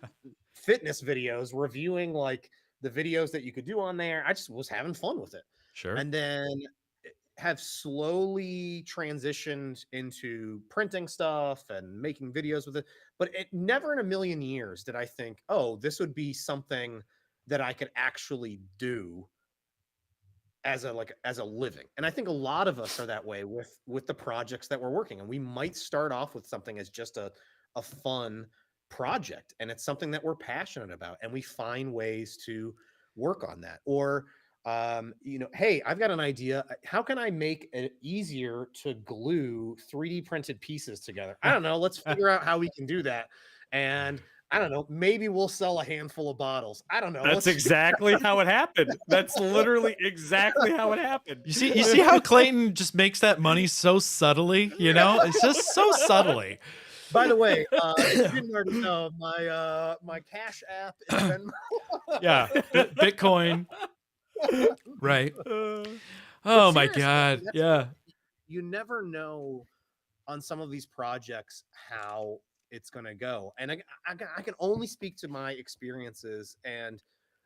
fitness videos, reviewing like the videos that you could do on there. I just was having fun with it. Sure. And then have slowly transitioned into printing stuff and making videos with it. But it never in a million years did I think, oh, this would be something that I could actually do as a living. And I think a lot of us are that way with the projects that we're working. And we might start off with something as just a fun project, and it's something that we're passionate about, and we find ways to work on that. Or hey, I've got an idea. How can I make it easier to glue 3D printed pieces together? I don't know. Let's figure out how we can do that. And I don't know. Maybe we'll sell a handful of bottles. I don't know. That's Let's exactly how it happened. That's literally exactly how it happened. You see how Clayton just makes that money so subtly, you know? It's just so subtly. By the way, if you didn't already know, my Cash App is Venmo. Yeah. Bitcoin. Right. Uh, Oh my Seriously, I God. mean, Yeah. you never know on some of these projects how it's going to go. And I can only speak to my experiences and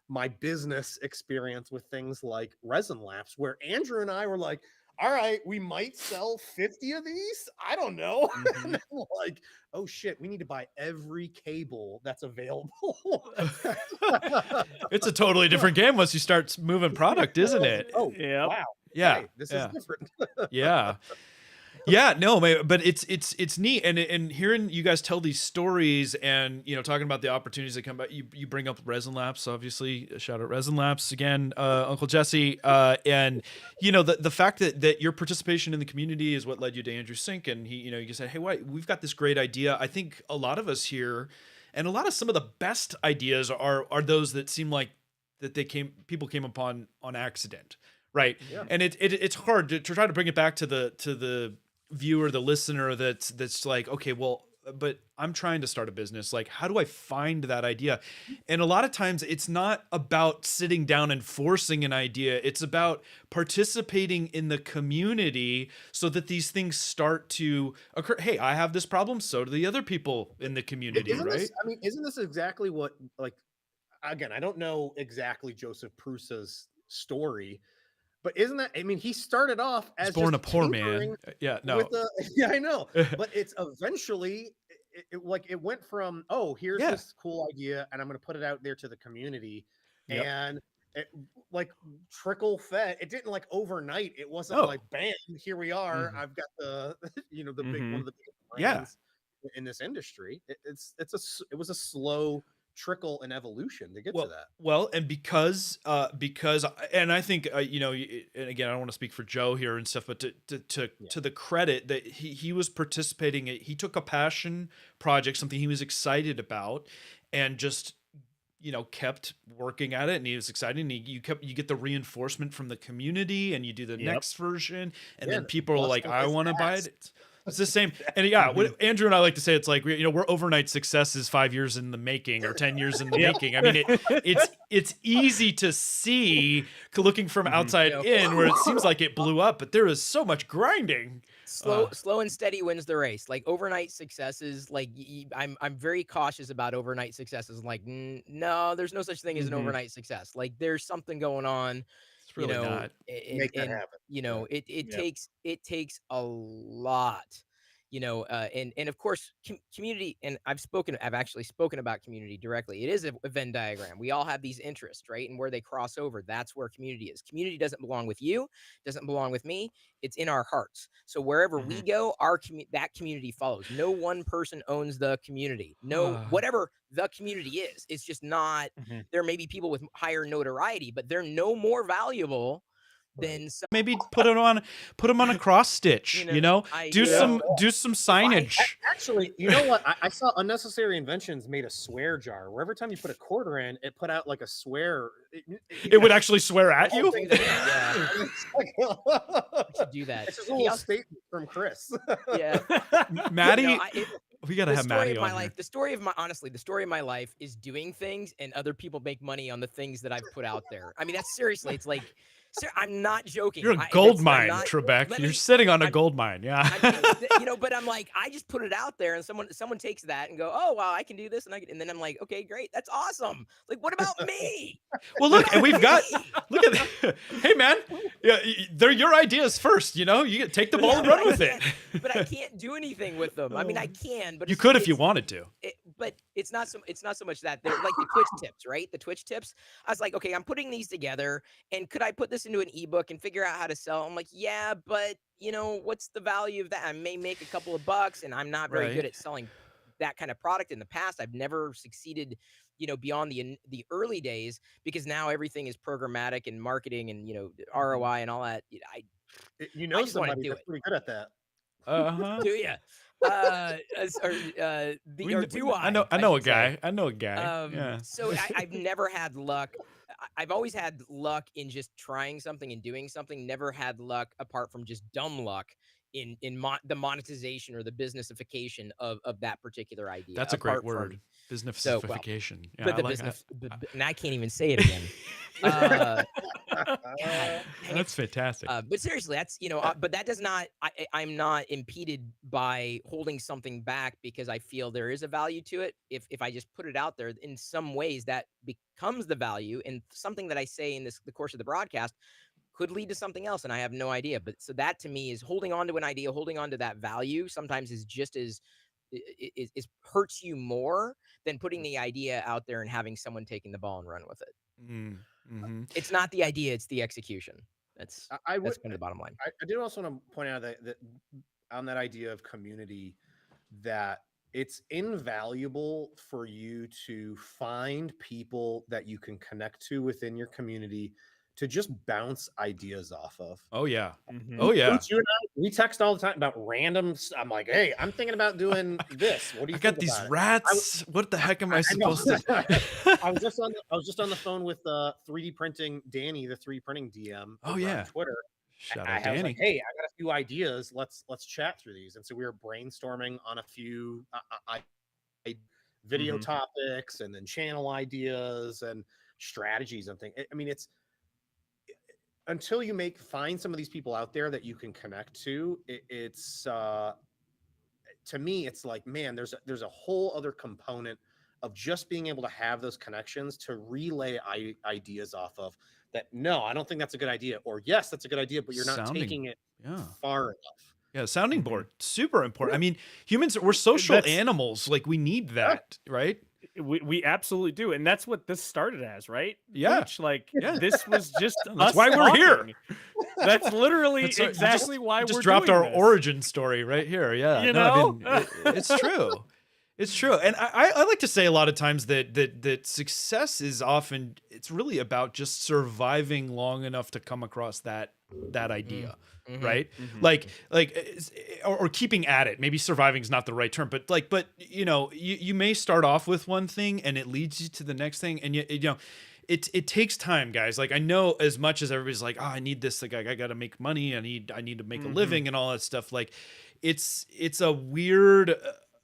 my business experience with things like Resin Labs, where Andrew and I were like, all right, we might sell 50 of these. I don't know. And then like, oh shit, we need to buy every cable that's available. It's a totally different game once you start moving product, isn't it? Oh, Yep. wow. Yeah. Okay, this is Yeah. different. Yeah. Yeah, no, but it's neat, and hearing you guys tell these stories, and talking about the opportunities that come back. You bring up Resin Labs, obviously. Shout out Resin Labs again, Uncle Jesse, and the fact that your participation in the community is what led you to Andrew Sink, and you said, hey, we've got this great idea. I think a lot of us here, and a lot of some of the best ideas are those that seem like that people came upon on accident. Right. Yeah. And it's hard to try to bring it back to the viewer, the listener that's like, okay, well, but I'm trying to start a business. Like, how do I find that idea? And a lot of times it's not about sitting down and forcing an idea. It's about participating in the community so that these things start to occur. Hey, I have this problem. So do the other people in the community, right? Isn't this exactly what, like, again, I don't know exactly Joseph Prusa's story, but isn't that, he started off He's as born just a poor tinkering man. Yeah, no. with yeah, I know, but it's eventually it went from, oh, here's Yeah. this cool idea and I'm going to put it out there to the community. Yep. And it like trickle fed. It didn't like overnight. It wasn't Oh. like, bam, here we are. Mhm. I've got the the big one of the big Yeah. brands in this industry. It was a slow trickle and evolution to get to that. Well, and because and I think and again, I don't want to speak for Joe here and stuff, but to the credit that he was participating, he took a passion project, something he was excited about, and just kept working at it, and he was excited, and you get the reinforcement from the community, and you do the next version, and then people are like, I want to buy it. It's the same. And yeah, what Andrew and I like to say, it's like, we're overnight successes 5 years in the making or 10 years in the making. I mean, it's easy to see looking from outside in where it seems like it blew up, but there is so much grinding. Slow and steady wins the race. Like overnight successes, like I'm very cautious about overnight successes. Like, no, there's no such thing as an overnight success. Like there's something going on. It's really not. Make that happen. It takes a lot, and of course community, and I've actually spoken about community directly. It is a Venn diagram. We all have these interests, right? And where they cross over, that's where community is. Community doesn't belong with you, doesn't belong with me. It's in our hearts. So wherever we go, that community follows. No one person owns the community. No, whatever the community is, it's just not. There may be people with higher notoriety, but they're no more valuable than maybe put them on a cross stitch, do some signage. Actually, you know what? I saw Unnecessary Inventions made a swear jar where every time you put a quarter in, it put out like a swear. It would actually swear at you. Yeah. To do that. It's just a little statement from Chris. Yeah. Maddie, we gotta have Maddie on here. The story of my life is doing things and other people make money on the things that I've put out there. I mean, that's seriously, it's like, sir, I'm not joking. You're a gold mine, Trebek. You're sitting on a gold mine. Yeah. I mean, but I'm like, I just put it out there, and someone takes that and go, oh wow, I can do this, and then I'm like, okay, great, that's awesome. Like, what about me? Well, look, and we've got look at that. Hey man, yeah, they're your ideas first. You take the ball and run with it. But I can't do anything with them. I mean, I can, but you could if you wanted to. But it's not so much that they're like the Twitch tips, right? The Twitch tips. I was like, okay, I'm putting these together, and could I put this into an ebook and figure out how to sell? I'm like, yeah, but what's the value of that? I may make a couple of bucks, and I'm not very good at selling that kind of product in the past. I've never succeeded, beyond the early days, because now everything is programmatic and marketing and ROI and all that. I just somebody that's pretty good at that. Do you? I know a guy. Yeah. So I've never had luck. I've always had luck in just trying something and doing something. Never had luck apart from just dumb luck in the monetization or the businessification of that particular idea. That's a great word. Businessification. But the business, and I can't even say it again. God, that's fantastic. But seriously, that's but that does not. I'm not impeded by holding something back because I feel there is a value to it. If I just put it out there, in some ways that becomes the value, and something that I say in the course of the broadcast could lead to something else, and I have no idea. But so that to me is holding on to an idea, holding on to that value. Sometimes is just as it hurts you more than putting the idea out there and having someone taking the ball and run with it. It's not the idea, it's the execution. That's kind of the bottom line. I do also want to point out that on that idea of community, that it's invaluable for you to find people that you can connect to within your community to just bounce ideas off of. Oh yeah. Oh yeah. You and I, we text all the time about random. I'm like, hey, I'm thinking about doing this. What do you? I got these rats. What the heck am I supposed to? I was just on the phone with 3D printing Danny, the 3D printing DM. Oh yeah. On Twitter. Shout out Danny. Danny. Like, hey, I got a few ideas. Let's chat through these. And so we were brainstorming on a few video topics, and then channel ideas and strategies and things. I mean, it's until you find some of these people out there that you can connect to, it's to me, it's like, man, there's a whole other component of just being able to have those connections to relay ideas off of. That no, I don't think that's a good idea, or yes, that's a good idea, but you're not taking it far enough. Yeah, sounding board, super important. I mean, humans, we're social animals. Like, we need that, right? We absolutely do, and that's what this started as, right? Yeah. This was just that's why we're here. That's literally exactly why we just we're dropped doing our this. origin story right here. Yeah, I mean, it's true. It's true, and I like to say a lot of times that success is often, it's really about just surviving long enough to come across that idea. Right? Like, or keeping at it. Maybe surviving is not the right term, but you may start off with one thing and it leads you to the next thing. And it takes time, guys. Like, I know as much as everybody's like, oh, I need this, like, I got to make money. I need to make a living and all that stuff. Like, it's a weird,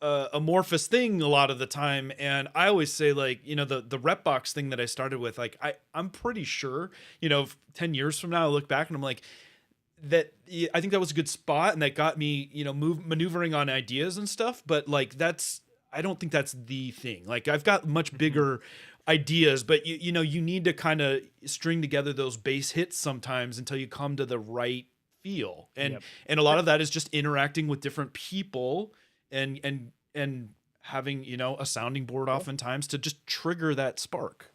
amorphous thing a lot of the time. And I always say, like, the rep box thing that I started with, like, I'm pretty sure, 10 years from now, I look back and I'm like, that I think that was a good spot, and that got me, maneuvering on ideas and stuff. But like, I don't think that's the thing. Like, I've got much bigger ideas, but you need to kind of string together those base hits sometimes until you come to the right feel. And Yep. and a lot of that is just interacting with different people and having, you know, a sounding board Yeah. oftentimes to just trigger that spark.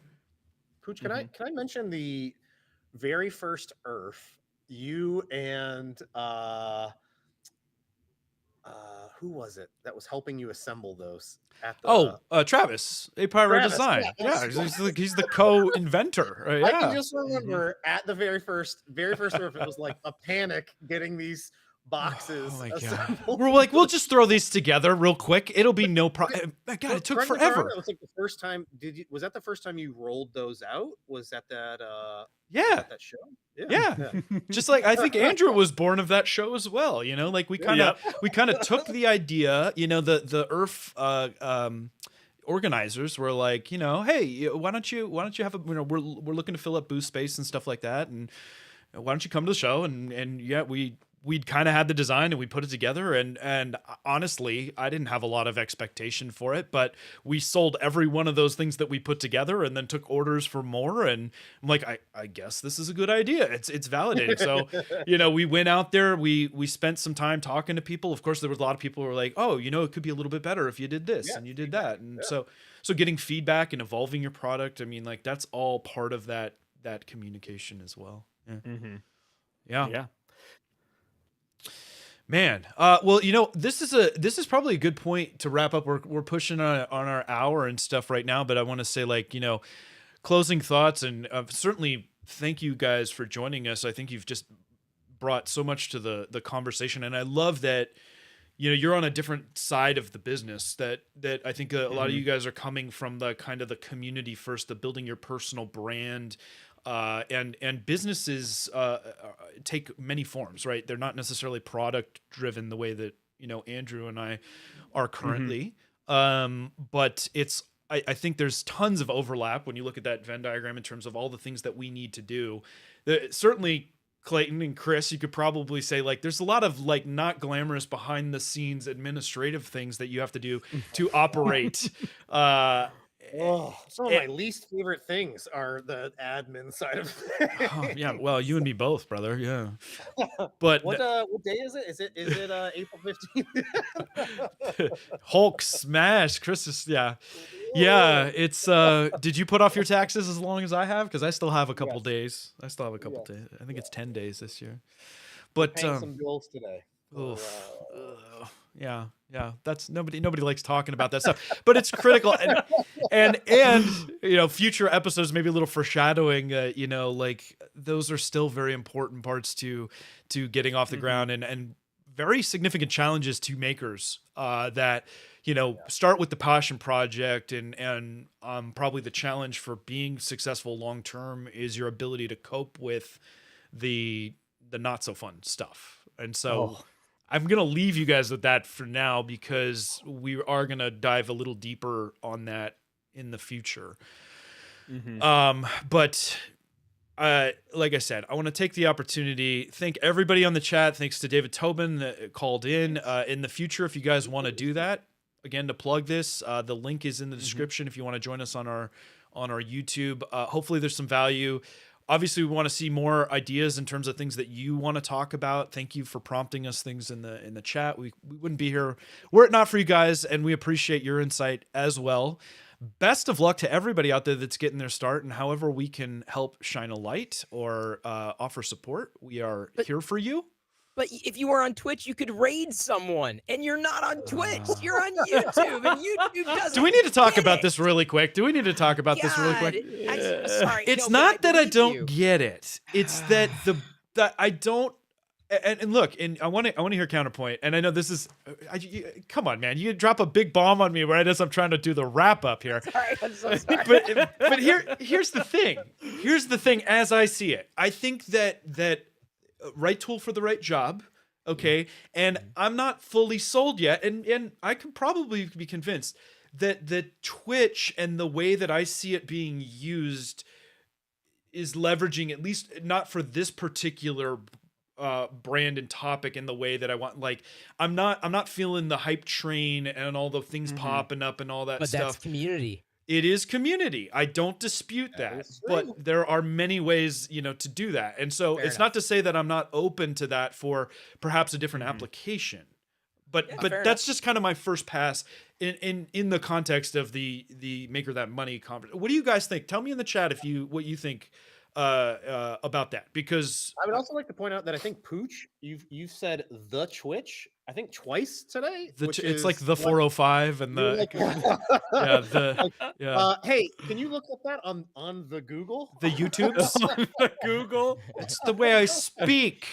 Cooch, can I Mhm. mention the very first Earth, you and who was it that was helping you assemble those at the Oh, Travis, A Pyro Travis? Design. Yeah, Yeah, that's he's the co-inventor. I can Yeah. just remember at the very first Earth, it was like a panic getting these boxes Oh my god. assembled. We're like, we'll just throw these together real quick. It'll be no problem. God, Cor- it took correct me if I'm wrong, forever. It was like the first time. Was that the first time you rolled those out? Was that was Yeah. that that show? Yeah. Just like I think Andrew was born of that show as well, you know, like we kind of took the idea, you know, the Earth organizers were like, you know, hey, why don't you have a, you know, we're looking to fill up booth space and stuff like that, and why don't you come to the show? And yeah, we'd kind of had the design and we put it together, and honestly, I didn't have a lot of expectation for it, but we sold every one of those things that we put together and then took orders for more. And I'm like, I guess this is a good idea. It's validating. So, you know, we went out there, we spent some time talking to people. Of course, there was a lot of people who were like, oh, you know, it could be a little bit better if you did this Yeah, and you did feedback. that. And Yeah. so getting feedback and evolving your product, I mean, like that's all part of that communication as well. Yeah. Mhm. Yeah. Yeah. Man, well, you know, this is probably a good point to wrap up. We're pushing on our hour and stuff right now, but I want to say, like, you know, closing thoughts, and certainly thank you guys for joining us. I think you've just brought so much to the conversation, and I love that, you know, you're on a different side of the business that I think a lot of you guys are coming from the kind of the community first, the building your personal brand. And businesses take many forms, right? They're not necessarily product driven the way that, you know, Andrew and I are currently. But it's, I think there's tons of overlap when you look at that Venn diagram in terms of all the things that we need to do. Certainly Clayton and Chris, you could probably say, like, there's a lot of like not glamorous behind the scenes administrative things that you have to do to operate. Oh, some of my least favorite things are the admin side of things. Oh, yeah, well, you and me both, brother. Yeah, but what day is it? Is it April 15th? Hulk smash, Chris is yeah. It's did you put off your taxes as long as I have? Because I still have a couple Yes. days. I still have a couple Yes. days. I think it's 10 days this year. But Paying some bills today. oof, yeah. That's nobody likes talking about that stuff, but it's critical. And you know, future episodes, maybe a little foreshadowing. You know, like those are still very important parts to getting off the ground, and very significant challenges to makers that, you know, start with the passion project, and probably the challenge for being successful long term is your ability to cope with the not so fun stuff. And so I'm going to leave you guys with that for now, because we are going to dive a little deeper on that in the future. But like I said, I want to take the opportunity, thank everybody on the chat. Thanks to David Tobin that called in the future. If you guys want to do that, again, to plug this, the link is in the description if you want to join us on our YouTube. Hopefully there's some value. Obviously, we want to see more ideas in terms of things that you want to talk about. Thank you for prompting us things in the chat. We wouldn't be here were it not for you guys, and we appreciate your insight as well. Best of luck to everybody out there that's getting their start, and however we can help shine a light or offer support, we are here for you. But if you were on Twitch, you could raid someone, and you're not on Twitch. You're on YouTube, and YouTube doesn't. Do we need to talk get about it. this really quick? Do we need to talk about this really quick? Sorry, It's no, not but that I believe don't you. get it. It's that that I don't. And look, and I want to hear counterpoint. And I know this is, come on, man, you drop a big bomb on me right as I'm trying to do the wrap up here. Sorry, I'm so sorry. But here's the thing. Here's the thing as I see it. I think that right tool for the right job. Okay, and I'm not fully sold yet, and I can probably be convinced that the Twitch and the way that I see it being used is leveraging, at least not for this particular brand and topic in the way that I want. Like, I'm not feeling the hype train and all the things popping up and all that But stuff. that's community. It is community. I don't dispute that, is but true. there are many ways, to do that. And so Fair it's enough. not to say that I'm not open to that for perhaps a different Mhm. application. But Yeah, but fair that's just kind of my first pass in the context of the Maker That Money conference. What do you guys think? Tell me in the chat what you think about that, because I would also like to point out that I think Pooch, you've said the Twitch, I think twice today, which it's like is the 405 and you're the like, yeah the like, yeah hey, can you look at that on the Google? the YouTubes. Google. It's the way I speak.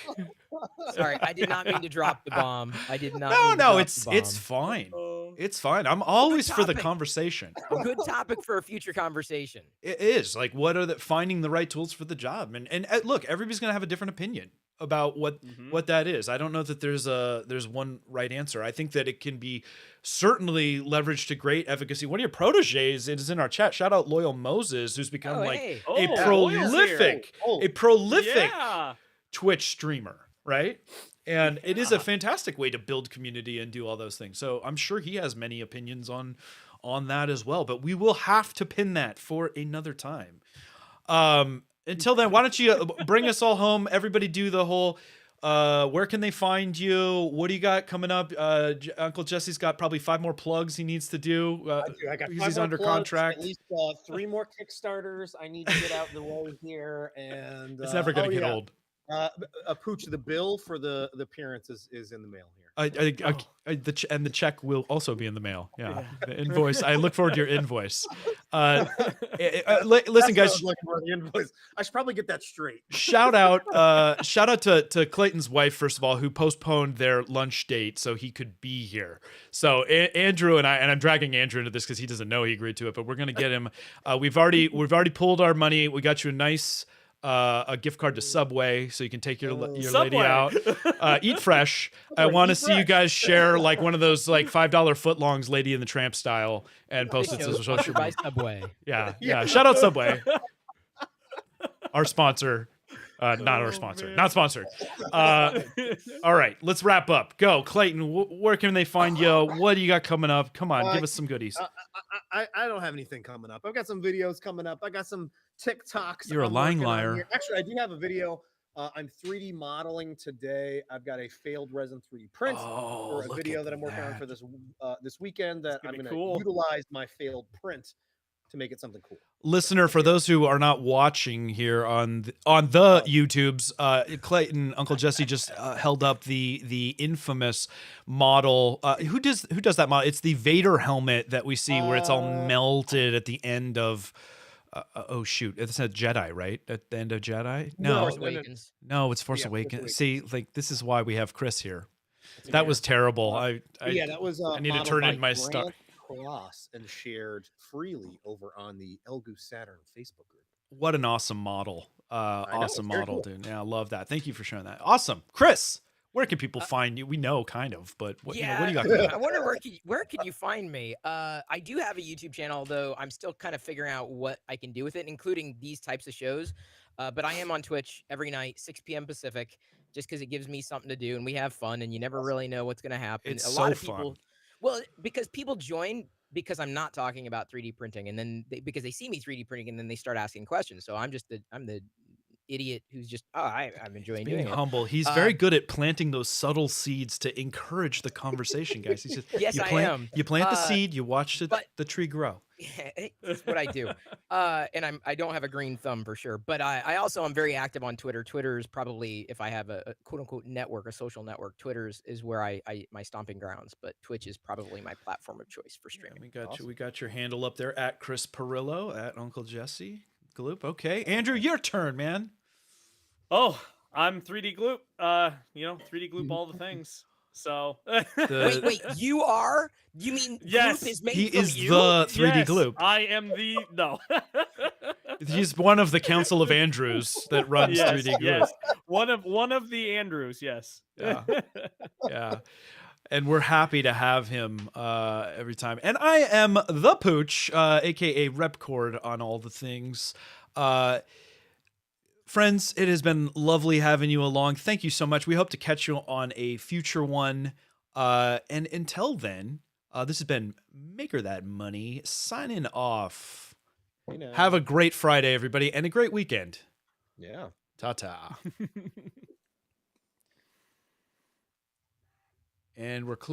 Sorry, I did not mean to drop the bomb. I did not No, mean to no, drop the it's bomb. fine. Oh. It's fine. I'm always for the topic. conversation. Good topic for a future conversation. It is like, what are finding the right tools for the job, and look, everybody's gonna have a different opinion about what that is. I don't know that there's one right answer. I think that it can be certainly leveraged to great efficacy. One of your proteges is in our chat. Shout out Loyal Moses, who's become Oh, like hey. Oh, a yeah. prolific Oh, a prolific Yeah. Twitch streamer, right? And it is a fantastic way to build community and do all those things. So I'm sure he has many opinions on that as well. But we will have to pin that for another time. Until then, why don't you bring us all home? Everybody do the whole where can they find you? What do you got coming up? Uncle Jesse's got probably 5 more plugs he needs to do. I got because 5 he's more under plugs, contract. at least 3 more Kickstarters I need to get out the way here, and It's never gonna oh, get yeah. old. Pooch, the bill for the appearance is in the mail here. The check will also be in the mail. Yeah, the invoice. I look forward to your invoice. Listen, That's what I guys. was looking for, the invoice. I should probably get that straight. Shout out to Clayton's wife, first of all, who postponed their lunch date so he could be here. So Andrew and I'm dragging Andrew into this because he doesn't know he agreed to it, but we're gonna get him. We've already pulled our money. We got you a nice a gift card to Subway so you can take your lady Subway. out. Eat fresh. I want to Eat see you fresh. guys share like one of those like $5 footlongs, Lady in the Tramp style, and post it to Show social sponsored by media. Subway. Yeah. Shout out Subway, our sponsor. Not our sponsor. Man. Not sponsored. All right, let's wrap up. Go, Clayton. Where can they find you? What do you got coming up? Come on, give us some goodies. I don't have anything coming up. I've got some videos coming up. I got some TikToks. You're a I'm lying working on liar. here. Actually, I do have a video. I'm 3D modeling today. I've got a failed resin 3D print for a look video at that I'm working on for this weekend that I'm gonna be going to cool. utilize my failed print to make it something cool. Listener, for those who are not watching here on the YouTubes, Clayton, Uncle Jesse just held up the infamous model. Who does that model? It's the Vader helmet that we see where it's all melted at the end of. Oh shoot! It's a Jedi, right? At the end of Jedi? No, Force Awakens. no, it's Force Yeah, Force Awakens. Awakens. See, like this is why we have Chris here. That was terrible. Yeah, that was I need to modeled turn by in my stuff. Grant Cross and shared freely over on the El Goose Saturn Facebook group. What an awesome model. know, Awesome it's very model, cool. dude. Yeah, I love that. Thank you for sharing that. Awesome. Chris, where can people find you? We know kind of, but what do you got going I on? wonder where can you find me? I do have a YouTube channel, though I'm still kind of figuring out what I can do with it, including these types of shows. But I am on Twitch every night, 6 p.m. Pacific, just because it gives me something to do, and we have fun, and you never really know what's going to happen. It's a so lot of fun. people, well, because people join because I'm not talking about 3D printing, and then because they see me 3D printing, and then they start asking questions. So I'm the idiot who's just I'm enjoying Being doing it. humble. He's very good at planting those subtle seeds to encourage the conversation, guys. He's just Yes, I am. You plant the seed, you watch the tree grow. Yeah, that's what I do. And I don't have a green thumb for sure, but I also am very active on Twitter. Twitter is probably, if I have a quote unquote network, a social network, Twitter's is where I my stomping grounds, but Twitch is probably my platform of choice for streaming. We got you. We got your handle up there at Chris Perillo, at Uncle Jesse Gloop. Okay, Andrew, your turn, man. Oh, I'm 3D Gloop. 3D Gloop all the things. So Wait, you are? You mean Yes, Gloop is made He from is you? the 3D Yes, Gloop. I am the no. He's one of the Council of Andrews that runs 3D Gloop. Yes. One of the Andrews, yes. Yeah. Yeah. And we're happy to have him every time. And I am the Pooch, aka Repkord on all the things. Friends, it has been lovely having you along. Thank you so much. We hope to catch you on a future one. And until then, This has been Maker That Money signing off. You know. Have a great Friday, everybody, and a great weekend. Yeah. Ta-ta. And we're clear.